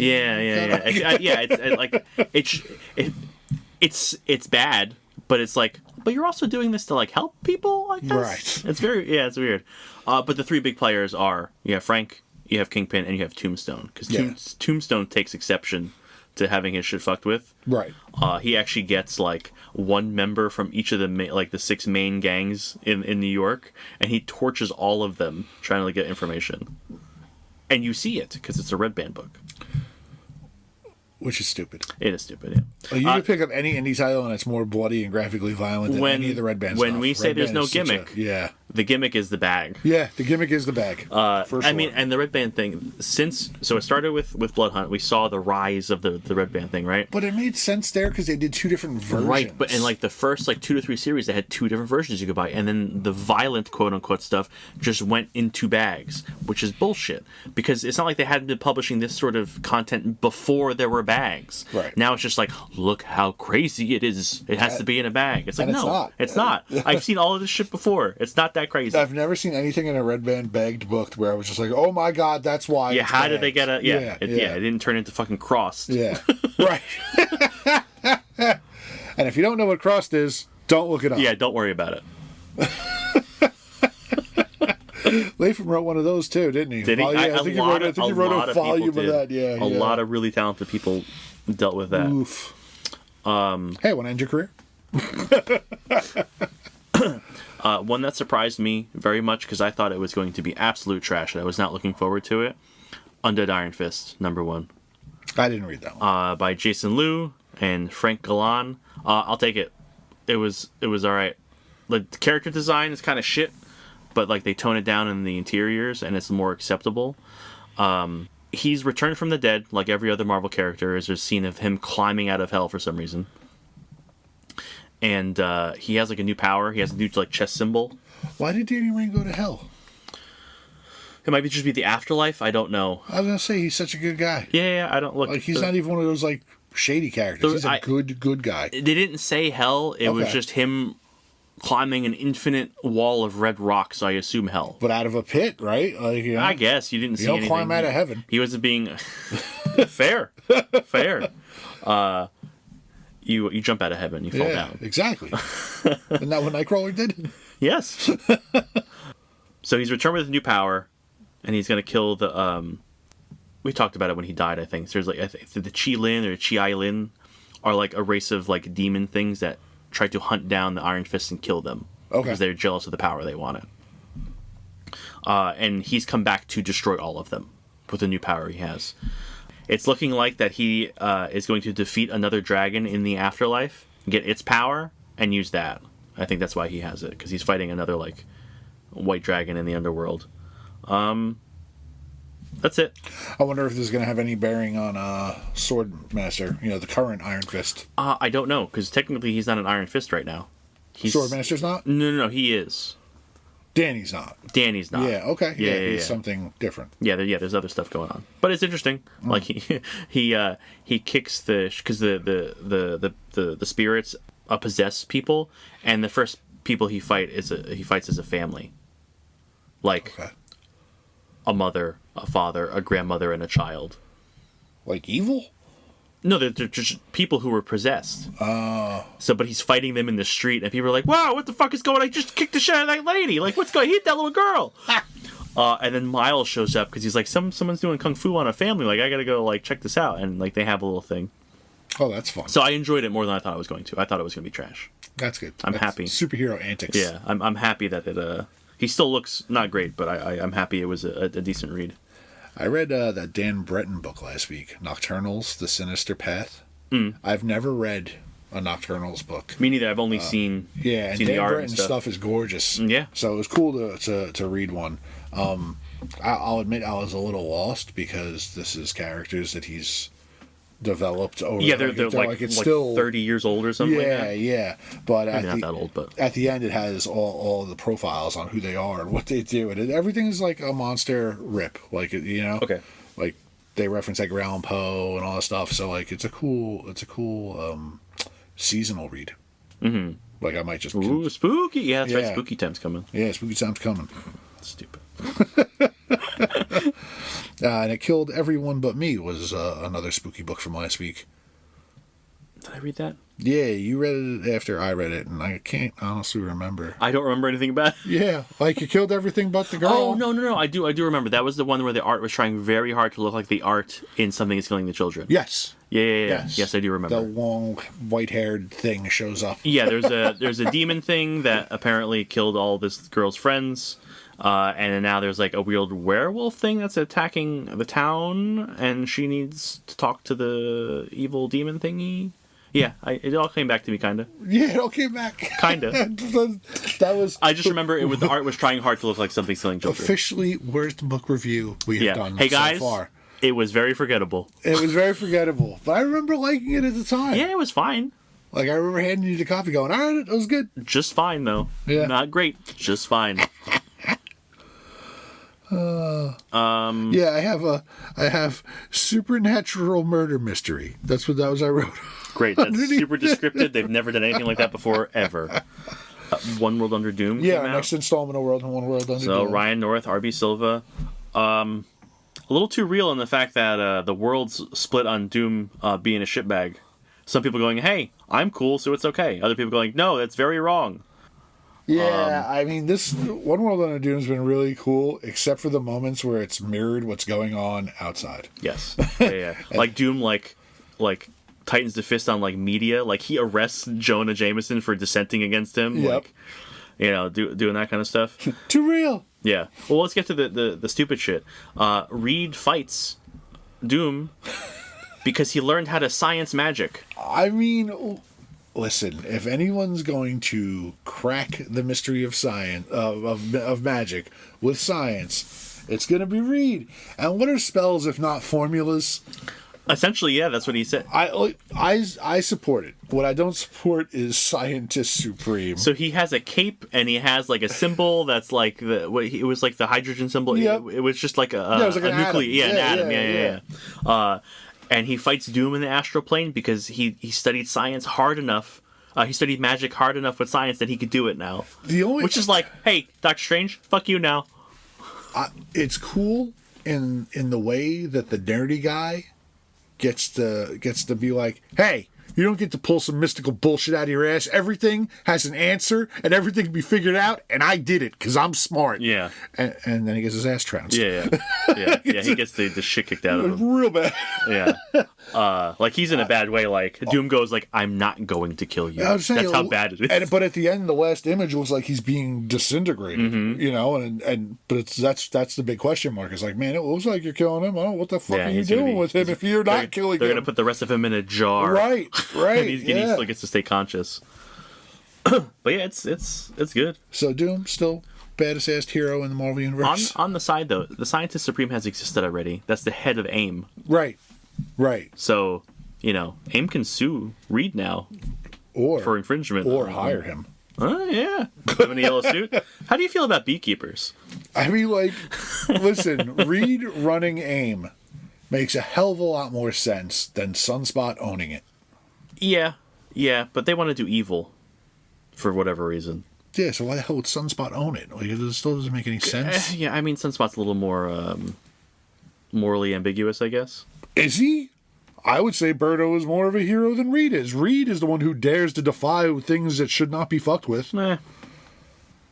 It's bad, but it's like. But you're also doing this to like help people, I guess. Right. It's weird. But the three big players are you have Frank, you have Kingpin, and you have Tombstone. Because Tombstone takes exception to having his shit fucked with. Right. He actually gets like one member from each of the 6 main gangs in New York, and he torches all of them trying to get information. And you see it because it's a Red Band book. Which is stupid. It is stupid, yeah. Well, you can pick up any indie title and it's more bloody and graphically violent than any of the Red Band stuff. When we say Red there's Band no is such gimmick, the gimmick is the bag. Yeah, the gimmick is the bag. For sure. I mean, and the Red Band thing, so it started with Blood Hunt. We saw the rise of the Red Band thing, right? But it made sense there because they did 2 different versions. Right, but in like the first 2 to 3 series, they had 2 different versions you could buy, and then the violent quote unquote stuff just went into bags, which is bullshit. Because it's not like they hadn't been publishing this sort of content before there were bags. Right. Now it's just like, look how crazy it is. It has to be in a bag. It's like, and no, it's not. It's not. I've seen all of this shit before. It's not that crazy. I've never seen anything in a Red Band bagged book where I was just like, oh my god, that's why. Yeah, it's how bagged. did they get a? Yeah, it didn't turn into fucking crossed. Yeah, right. And if you don't know what crossed is, don't look it up. Yeah, don't worry about it. Latham wrote one of those too, didn't he? Did he? I think he wrote a volume of that. Yeah, a lot of really talented people dealt with that. Oof. Hey, want to end your career? One that surprised me very much because I thought it was going to be absolute trash and I was not looking forward to it. Undead Iron Fist, #1. I didn't read that one. By Jason Liu and Frank Galan. I'll take it. It was all right. Like, the character design is kind of shit, but like they tone it down in the interiors and it's more acceptable. He's returned from the dead, like every other Marvel character. There's a scene of him climbing out of hell for some reason. And he has like a new power. He has a new like chest symbol. Why did Danny Rand go to hell? It might just be the afterlife. I don't know. I was gonna say he's such a good guy. Yeah, I don't look. Like he's not even one of those like shady characters. He's a good guy. They didn't say hell. It was just him climbing an infinite wall of red rocks. So I assume hell. But out of a pit, right? Like, you know, I guess you didn't see anything. You don't climb out of heaven. He wasn't being fair. You jump out of heaven. You fall down. Exactly. Isn't that what Nightcrawler did? Yes. So he's returned with a new power, and he's going to kill the. We talked about it when he died. I think so there's like the Chi-Lin or Chi-Lin are like a race of like demon things that try to hunt down the Iron Fist and kill them because they're jealous of the power they wanted. And he's come back to destroy all of them with the new power he has. It's looking like that he is going to defeat another dragon in the afterlife, get its power, and use that. I think that's why he has it, because he's fighting another like white dragon in the underworld. That's it. I wonder if this is going to have any bearing on Swordmaster, the current Iron Fist. I don't know, because technically he's not an Iron Fist right now. Swordmaster's not? No, he is. Danny's not. Danny's not. Yeah, okay. Yeah, he's something different. Yeah, there's other stuff going on, but it's interesting. Like he kicks because the spirits possess people, and the first people he fights as a family, like a mother, a father, a grandmother, and a child. Like evil? No, they're just people who were possessed. So, but he's fighting them in the street, and people are like, "Wow, what the fuck is going on? I just kicked the shit out of that lady. Like, what's going on? He hit that little girl." And then Miles shows up because he's like, someone's doing kung fu on a family. Like, I gotta go like check this out, and like they have a little thing. Oh, that's fun. So I enjoyed it more than I thought I was going to. I thought it was going to be trash. That's good. That's happy. Superhero antics. Yeah, I'm happy that it. He still looks not great, but I'm happy it was a decent read. I read that Dan Breton book last week, Nocturnals: The Sinister Path. I've never read a Nocturnals book. Me neither. I've only seen And seen Dan the art Britton's and stuff. is gorgeous. Yeah. So it was cool to read one. I'll admit I was a little lost because this is characters that he's developed over. Yeah, they're like it's like still 30 years old or something like that. Yeah. But Maybe not that old, but at the end, it has all the profiles on who they are and what they do, and everything's like a monster rip, like okay. like they reference Edgar Allan Poe and all that stuff. So like it's a cool seasonal read. Mm-hmm. Like I might just spooky. Yeah, that's right. Spooky time's coming. Yeah, spooky time's coming. Stupid. And It Killed Everyone But Me was another spooky book from last week. Did I read that? Yeah, you read it after I read it, and I can't honestly remember. I don't remember anything about it. Yeah, like you killed everything but the girl. Oh, no. I do remember. That was the one where the art was trying very hard to look like the art in Something Is Killing the Children. Yes. Yeah. Yes, I do remember. The long, white-haired thing shows up. Yeah, there's a demon thing that apparently killed all this girl's friends. And then now there's like a weird werewolf thing that's attacking the town, and she needs to talk to the evil demon thingy. Yeah, it all came back to me, kind of. Yeah, it all came back. Kind of. That was. I just remember the art was trying hard to look like Something Killing Children. Officially, worst book review we have done Hey guys, so far. It was very forgettable. It was very forgettable, but I remember liking it at the time. Yeah, it was fine. Like I remember handing you the copy, going, "All right, it was good." Just fine though. Yeah. Not great. Just fine. Yeah, I have supernatural murder mystery. That's what I wrote. Great. That's super descriptive. They've never done anything like that before, ever. One World Under Doom. Yeah, came out. next installment of One World Under Doom. So Ryan North, R.B. Silva. A little too real in the fact that the world's split on Doom being a shitbag. Some people going, hey, I'm cool, so it's okay. Other people going, no, that's very wrong. Yeah, I mean, this One World Under Doom has been really cool, except for the moments where it's mirrored what's going on outside. Yes. Yeah. Like Doom, like tightens the fist on like media. Like he arrests Jonah Jameson for dissenting against him. Yep. Like, doing that kind of stuff. Too real. Yeah. Well, let's get to the stupid shit. Reed fights Doom because he learned how to science magic. I mean, listen, if anyone's going to crack the mystery of science, of magic with science, it's going to be Reed. And what are spells if not formulas? Essentially, yeah, that's what he said. I support it. What I don't support is Scientist Supreme. So he has a cape and he has like a symbol that's like it was like the hydrogen symbol. Yep. It was just like a it was like an nuclear, atom. An atom. Yeah. And he fights Doom in the astral plane because he studied science hard enough. He studied magic hard enough with science that he could do it now. Which is like, hey, Doctor Strange, fuck you now. It's cool in the way that the nerdy guy gets to be like, hey, you don't get to pull some mystical bullshit out of your ass. Everything has an answer, and everything can be figured out, and I did it, because I'm smart. Yeah. And then he gets his ass trounced. Yeah. He gets the shit kicked out of him. Real bad. Yeah. Like, he's in a bad way. Like, Doom goes like, I'm not going to kill you. That's how bad it is. But at the end, the last image looks like he's being disintegrated, you know, but that's the big question mark. It's like, man, it looks like you're killing him. Oh, what the fuck are you doing with him if you're not killing him? They're going to put the rest of him in a jar. Right. And he still gets to stay conscious. But yeah, it's good. So Doom still baddest ass hero in the Marvel universe. On the side though, the Scientist Supreme has existed already. That's the head of AIM. Right. So, AIM can sue Reed now for infringement. Or hire him. Oh, yeah. Live in a yellow suit. How do you feel about beekeepers? I mean, like, listen, Reed running AIM makes a hell of a lot more sense than Sunspot owning it. Yeah, but they want to do evil for whatever reason. Yeah, so why the hell would Sunspot own it? Like, it still doesn't make any sense. Yeah, I mean, Sunspot's a little more morally ambiguous, I guess. Is he? I would say Birdo is more of a hero than Reed is. Reed is the one who dares to defy things that should not be fucked with. If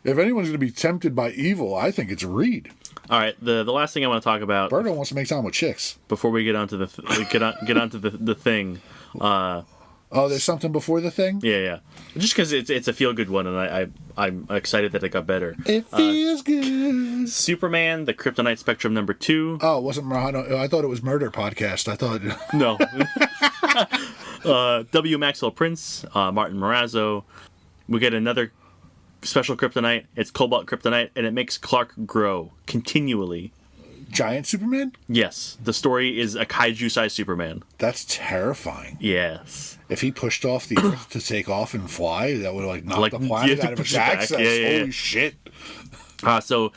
anyone's going to be tempted by evil, I think it's Reed. All right, the last thing I want to talk about. Birdo wants to make time with chicks. Before we get onto the thing. Oh, there's something before the thing? Yeah. Just because it's a feel-good one, and I'm excited that it got better. It feels good. Superman, the Kryptonite Spectrum #2. Oh, it wasn't Murano. I thought it was Murder Podcast. I thought... No. W. Maxwell Prince, Martin Morazzo. We get another special kryptonite. It's cobalt kryptonite, and it makes Clark grow continually. Giant Superman? Yes. The story is a kaiju-sized Superman. That's terrifying. Yes. If he pushed off the Earth to take off and fly, that would have knocked the planet out of its axis. Holy shit. So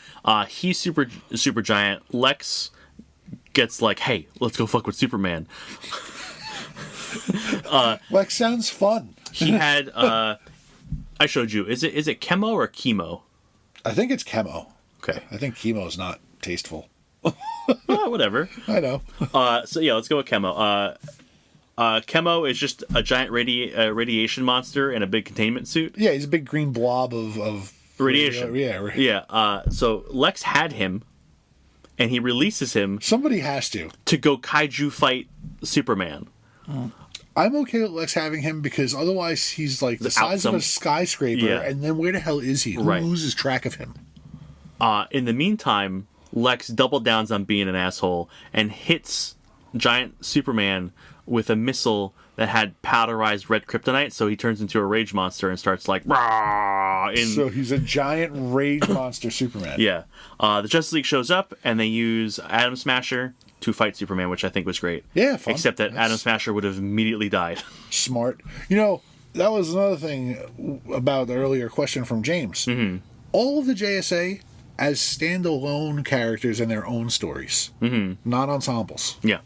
he's super giant. Lex gets like, hey, let's go fuck with Superman. Lex sounds fun. He had I showed you. Is it chemo or chemo? I think it's chemo. Okay. I think chemo is not tasteful. Whatever. I know. So yeah, let's go with chemo. Chemo is just a giant radiation monster in a big containment suit. Yeah, he's a big green blob of radiation. Yeah. So Lex had him, and he releases him. Somebody has to go kaiju fight Superman. I'm okay with Lex having him because otherwise he's like the size of a skyscraper, and then where the hell is he? Who loses track of him? In the meantime, Lex double downs on being an asshole and hits giant Superman with a missile that had powderized red kryptonite, so he turns into a rage monster and starts like rah. So he's a giant rage monster Superman. Yeah. The Justice League shows up and they use Atom Smasher to fight Superman, which I think was great. Yeah, fun. Except that Atom Smasher would have immediately died. Smart. You know, that was another thing about the earlier question from James. Mm-hmm. All of the JSA as standalone characters in their own stories, not ensembles. Yeah.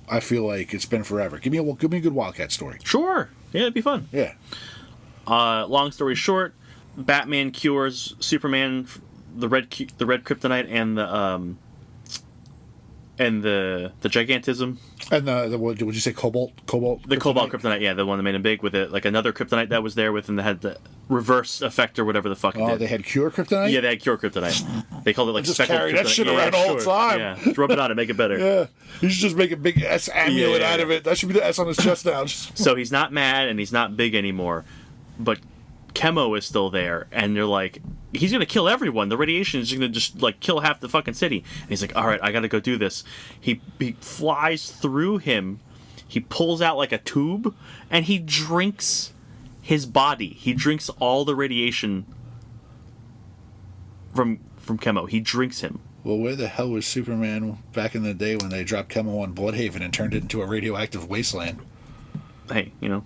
I feel like it's been forever. Give me a good Wildcat story. Sure. Yeah, it'd be fun. Yeah. Long story short, Batman cures Superman, the red kryptonite, and the gigantism. And the what would you say? Cobalt. The cobalt kryptonite. Yeah, the one that made him big with it, like another kryptonite that was there with him that had the reverse effect or whatever the fuck it did. They had cure kryptonite. Yeah, they had cure kryptonite. They called it like just speckled carry kryptonite. that shit around all the time. Yeah, just rub it on it, make it better. Yeah, you should just make a big S amulet out of it. That should be the S on his chest now. So he's not mad and he's not big anymore, but Chemo is still there, and they're like, he's gonna kill everyone. The radiation is gonna just like kill half the fucking city. And he's like, all right, I gotta go do this. He flies through him. He pulls out like a tube, and he drinks his body. He drinks all the radiation from Chemo. He drinks him. Well, where the hell was Superman back in the day when they dropped Chemo on Bloodhaven and turned it into a radioactive wasteland? Hey, you know.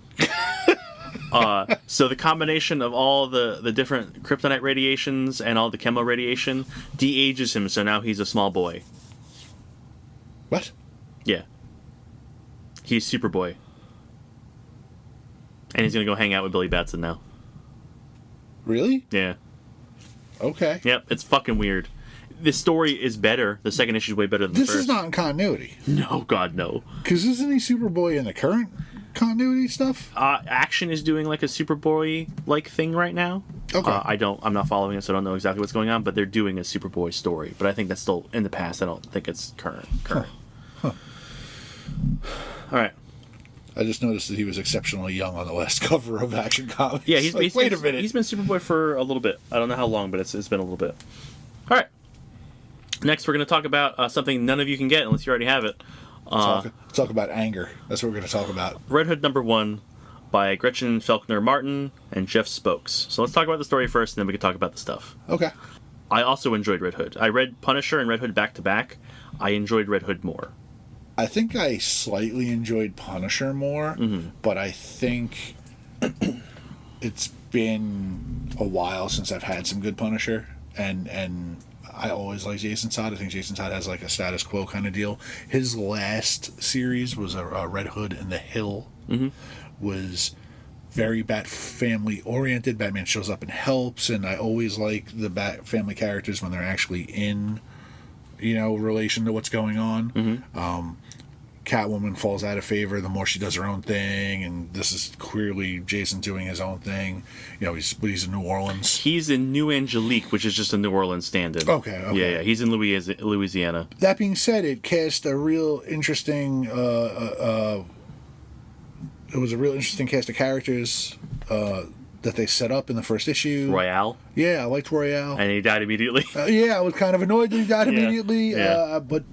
So the combination of all the different kryptonite radiations and all the chemo radiation de-ages him, so now he's a small boy. What? Yeah. He's Superboy. And he's gonna go hang out with Billy Batson now. Really? Yeah. Okay. Yep, it's fucking weird. The story is better. The second issue is way better than the first. This is not in continuity. No, God, no. Because isn't he Superboy in the current continuity stuff? Action is doing like a Superboy-like thing right now. Okay. I'm not following it, so I don't know exactly what's going on, but they're doing a Superboy story. But I think that's still in the past. I don't think it's current. Huh. All right. I just noticed that he was exceptionally young on the last cover of Action Comics. Yeah, wait a minute. He's been Superboy for a little bit. I don't know how long, but it's been a little bit. All right. Next, we're going to talk about something none of you can get unless you already have it. Talk about anger. That's what we're going to talk about. Red Hood #1 by Gretchen Felkner Martin and Jeff Spokes. So let's talk about the story first, and then we can talk about the stuff. Okay. I also enjoyed Red Hood. I read Punisher and Red Hood back to back. I enjoyed Red Hood more. I think I slightly enjoyed Punisher more, but I think it's been a while since I've had some good Punisher, and I always like Jason Todd. I think Jason Todd has like a status quo kind of deal. His last series was a Red Hood and the Hill, was very Bat family oriented. Batman shows up and helps, and I always like the Bat family characters when they're actually in, relation to what's going on. Catwoman falls out of favor the more she does her own thing, and this is clearly Jason doing his own thing. He's in New Orleans. He's in New Angelique, which is just a New Orleans stand-in. Okay. Yeah, he's in Louisiana. That being said, it cast a real interesting. It was a real interesting cast of characters that they set up in the first issue. Royale. Yeah, I liked Royale. And he died immediately. Yeah, I was kind of annoyed that he died immediately. Yeah. But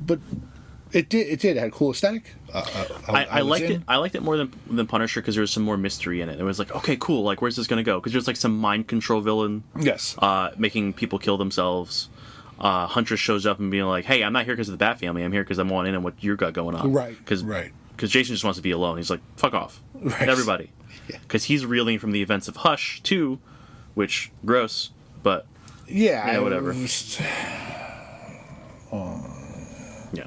It did. It had a cool aesthetic. I liked it. I liked it more than Punisher because there was some more mystery in it. It was like, okay, cool. Like, where's this gonna go? Because there's like some mind control villain. Yes. Making people kill themselves. Huntress shows up and being like, hey, I'm not here because of the Bat Family. I'm here because I'm wanting in on what you got going on. Right. Because Jason just wants to be alone. He's like, fuck off, right. everybody. Because he's reeling from the events of Hush too, which gross, but yeah, whatever. Yeah.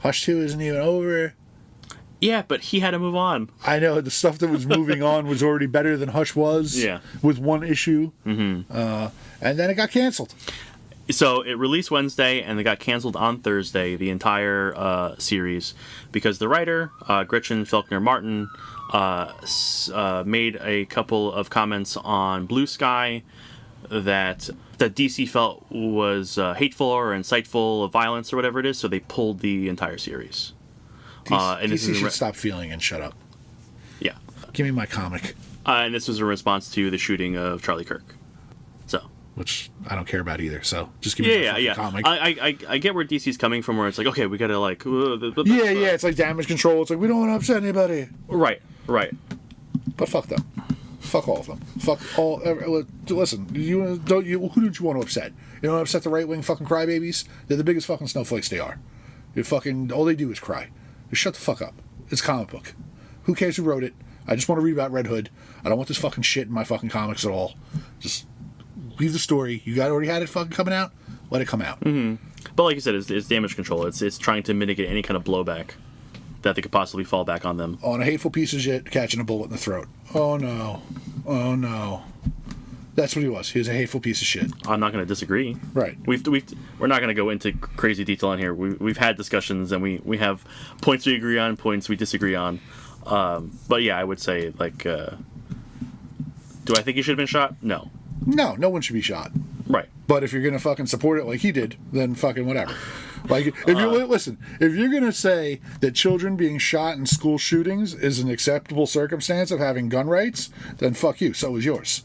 Hush 2 isn't even over. Yeah, but he had to move on. I know the stuff that was moving on was already better than Hush was. Yeah. With one issue. Mm-hmm. And then it got canceled. So it released Wednesday, and it got canceled on Thursday, the entire series, because the writer, Gretchen Felkner Martin, made a couple of comments on Blue Sky that DC felt was hateful or insightful of violence or whatever it is, so they pulled the entire series. And DC should stop feeling and shut up. Yeah. Give me my comic. And this was a response to the shooting of Charlie Kirk. So. Which I don't care about either, so just give me my comic. I get where DC's coming from, where it's like, okay, we gotta like... it's like damage control. It's like, we don't want to upset anybody. Right. But fuck them. Fuck all of them. Fuck all... Listen, who don't you want to upset? You don't want to upset the right-wing fucking crybabies? They're the biggest fucking snowflakes they are. All they do is cry. Just shut the fuck up. It's a comic book. Who cares who wrote it? I just want to read about Red Hood. I don't want this fucking shit in my fucking comics at all. Just leave the story. You already had it fucking coming out? Let it come out. Mm-hmm. But like you said, it's damage control. It's trying to mitigate any kind of blowback that they could possibly fall back on them. On a hateful piece of shit catching a bullet in the throat. Oh no. That's what he was. He was a hateful piece of shit. I'm not going to disagree. Right. We're not going to go into crazy detail on here. We've had discussions, and we have points we agree on, points we disagree on. But yeah, I would say, like, do I think he should have been shot? No. No one should be shot. Right. But if you're going to fucking support it like he did, then fucking whatever. Like, if you're going to say that children being shot in school shootings is an acceptable circumstance of having gun rights, then fuck you. So is yours.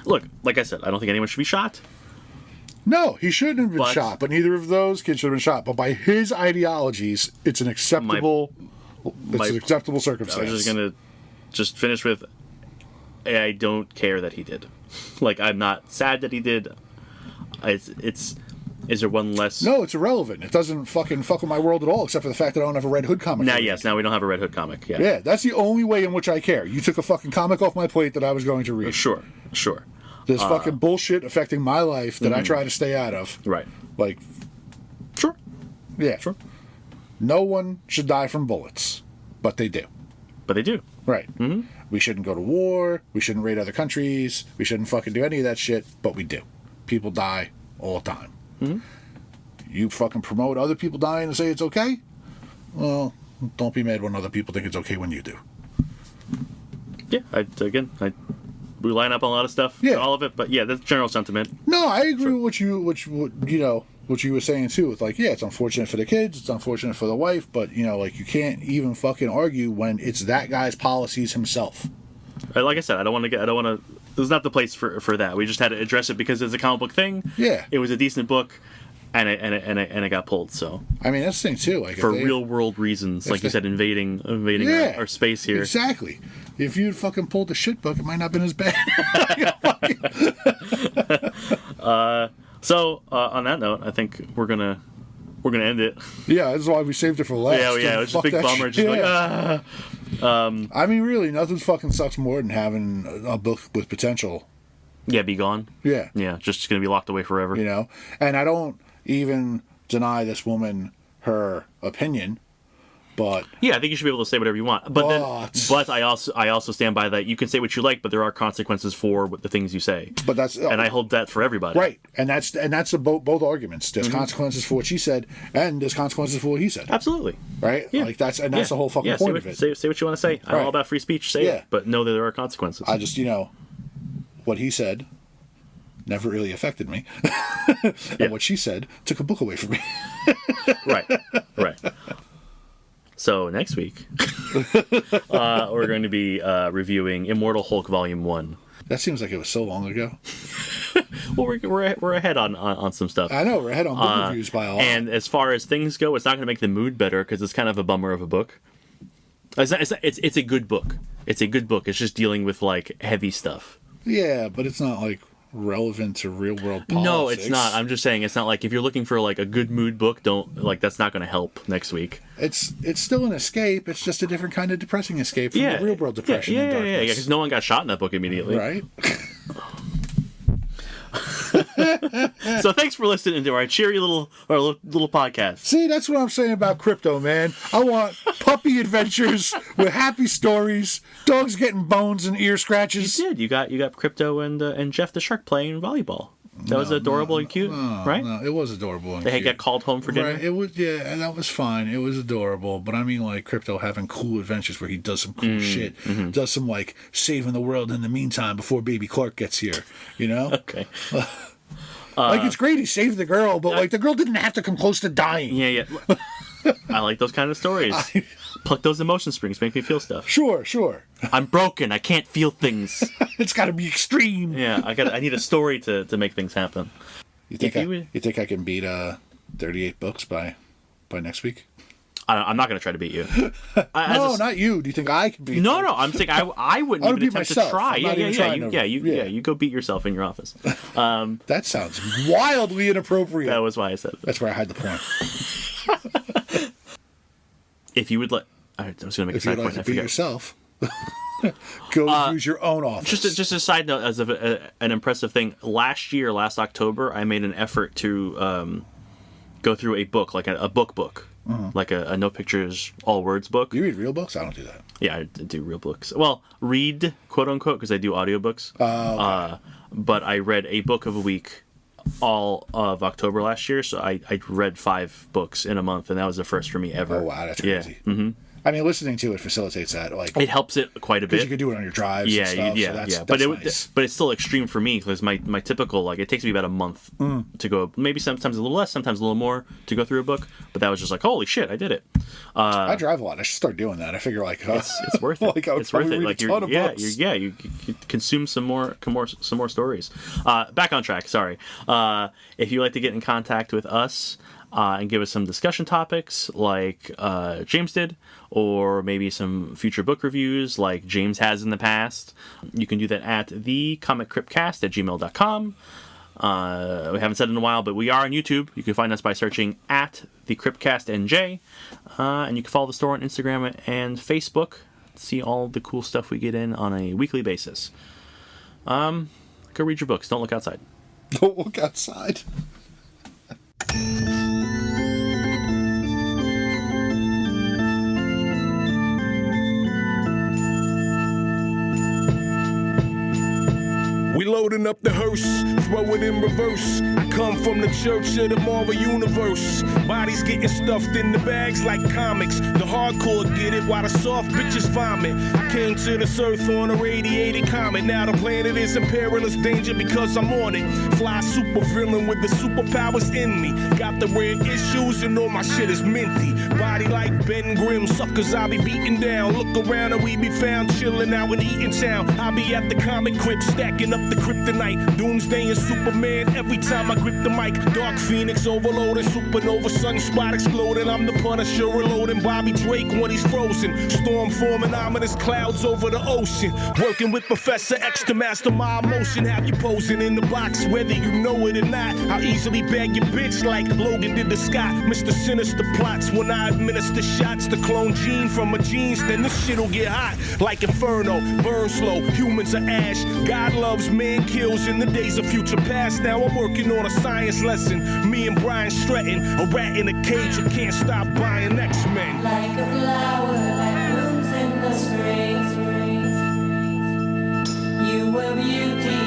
Look, like I said, I don't think anyone should be shot. No, he shouldn't have been shot, but neither of those kids should have been shot. But by his ideologies, it's an acceptable circumstance. I was just going to finish with, I don't care that he did. Like, I'm not sad that he did. Is there one less? No, it's irrelevant. It doesn't fucking fuck with my world at all, except for the fact that I don't have a Red Hood comic. Now we don't have a Red Hood comic. Yeah, that's the only way in which I care. You took a fucking comic off my plate that I was going to read. Sure. There's fucking bullshit affecting my life that I try to stay out of. Right. Like. Sure. Yeah. Sure. No one should die from bullets, but they do. Right. Mm-hmm. We shouldn't go to war. We shouldn't raid other countries. We shouldn't fucking do any of that shit, but we do. People die all the time. Mm-hmm. You fucking promote other people dying and say it's okay? Well, don't be mad when other people think it's okay when you do. Yeah, we line up on a lot of stuff. Yeah. All of it, but yeah, that's general sentiment. No, I agree with what you were saying too. It's like, yeah, it's unfortunate for the kids, it's unfortunate for the wife, but like you can't even fucking argue when it's that guy's policies himself. Like I said, I don't want to. It was not the place for that. We just had to address it because it's a comic book thing. Yeah, it was a decent book, and it got pulled. So I mean, that's the thing too. Like for real world reasons, like you said, invading our space here. Exactly. If you'd fucking pulled the shit book, it might not have been as bad. So on that note, I think we're gonna end it. Yeah, that's why we saved it for last. Yeah, it was just a big bummer. Just I mean, really, nothing fucking sucks more than having a book with potential. Yeah, be gone. Yeah, just gonna be locked away forever. And I don't even deny this woman her opinion. But yeah, I think you should be able to say whatever you want. But I also stand by that. You can say what you like, but there are consequences for the things you say. But and I hold that for everybody. Right, and that's both arguments. There's consequences for what she said, and there's consequences for what he said. Absolutely. Right. Yeah. Like that's the whole fucking point of it. Say what you want to say. I'm all about free speech. Say it, but know that there are consequences. I just what he said never really affected me, and what she said took a book away from me. Right. So next week, we're going to be reviewing Immortal Hulk Volume 1. That seems like it was so long ago. we're ahead on some stuff. I know we're ahead on book reviews by a lot. And as far as things go, it's not going to make the mood better because it's kind of a bummer of a book. It's a good book. It's a good book. It's just dealing with like heavy stuff. Yeah, but it's not like relevant to real world politics. No, it's not. I'm just saying it's not like if you're looking for like a good mood book, that's not going to help next week. It's still an escape. It's just a different kind of depressing escape from the real world depression and darkness. Yeah, because no one got shot in that book immediately. Right? So thanks for listening to our cheery little podcast. See, that's what I'm saying about crypto, man. I want puppy adventures with happy stories, dogs getting bones and ear scratches. You did. You got Crypto and Jeff the Shark playing volleyball. That was adorable and cute, right? No, it was adorable and cute. They got called home for dinner. Right, it was, and that was fine. It was adorable, but I mean, like Crypto having cool adventures where he does some cool shit, does some like saving the world in the meantime before Baby Clark gets here. You know? Okay. Like it's great he saved the girl, but like the girl didn't have to come close to dying. Yeah. I like those kind of stories. Pluck those emotion springs, make me feel stuff. Sure. I'm broken. I can't feel things. It's got to be extreme. Yeah, I need a story to make things happen. You think I can beat 38 books by next week? I'm not going to try to beat you. No, not you. Do you think I can beat? No. I'm saying I wouldn't even attempt myself. to try. You go beat yourself in your office. That sounds wildly inappropriate. That was why I said that. That's where I hide the porn. If you would I was going to make a side point. If you'd like to beat yourself, go use your own office. Just a side note, as an impressive thing. Last October, I made an effort to go through a book, like a book. Like a no pictures, all words book. You read real books? I don't do that. Yeah, I do real books. Well, read, quote unquote, because I do audiobooks. Okay. But I read a book of a week all of October last year, so I read 5 books in a month, and that was the first for me ever. Oh, wow, that's crazy. Yeah. Mm-hmm. I mean, listening to it facilitates that. Like, it helps it quite a bit. You can do it on your drives. Yeah, and stuff, yeah. That's but nice. But it's still extreme for me because my typical it takes me about a month to go. Maybe sometimes a little less, sometimes a little more to go through a book. But that was just like, holy shit, I did it. I drive a lot. I should start doing that. I figure it's worth it. Like I would it's worth it. read Like a ton of books. you consume some more stories. Back on track. Sorry. If you'd like to get in contact with us. And give us some discussion topics like James did, or maybe some future book reviews like James has in the past. You can do that at thecomiccryptcast@gmail.com. We haven't said it in a while, but we are on YouTube. You can find us by searching at theCryptcastNJ. And you can follow the store on Instagram and Facebook to see all the cool stuff we get in on a weekly basis. Go read your books. Don't look outside. Don't look outside. We loading up the hearse, throw it in reverse. I come from the church of the Marvel Universe. Bodies getting stuffed in the bags like comics. The hardcore get it while the soft bitches vomit. I came to this earth on a radiated comet. Now the planet is in perilous danger because I'm on it. Fly super villain with the superpowers in me. Got the red issues and all my shit is minty. Body like Ben Grimm, suckers I be beating down. Look around and we be found chilling out in Eatontown. I be at the comic crypt stacking up the kryptonite. Doomsday and Superman every time I grip the mic. Dark Phoenix overloading, supernova, sunspot exploding. I'm the Punisher reloading Bobby Drake when he's frozen. Storm forming ominous clouds over the ocean. Working with Professor X to master my emotion. Have you posing in the box whether you know it or not. I'll easily bag your bitch like Logan did to Scott. Mr. Sinister plots when I administer shots to clone Gene from a jeans. Then this shit'll get hot like Inferno. Burn slow, humans are ash. God loves man kills in the days of future past. Now I'm working on a science lesson. Me and Brian Stratton, a rat in a cage who can't stop buying X-Men. Like a flower that blooms in the spring. You were beauty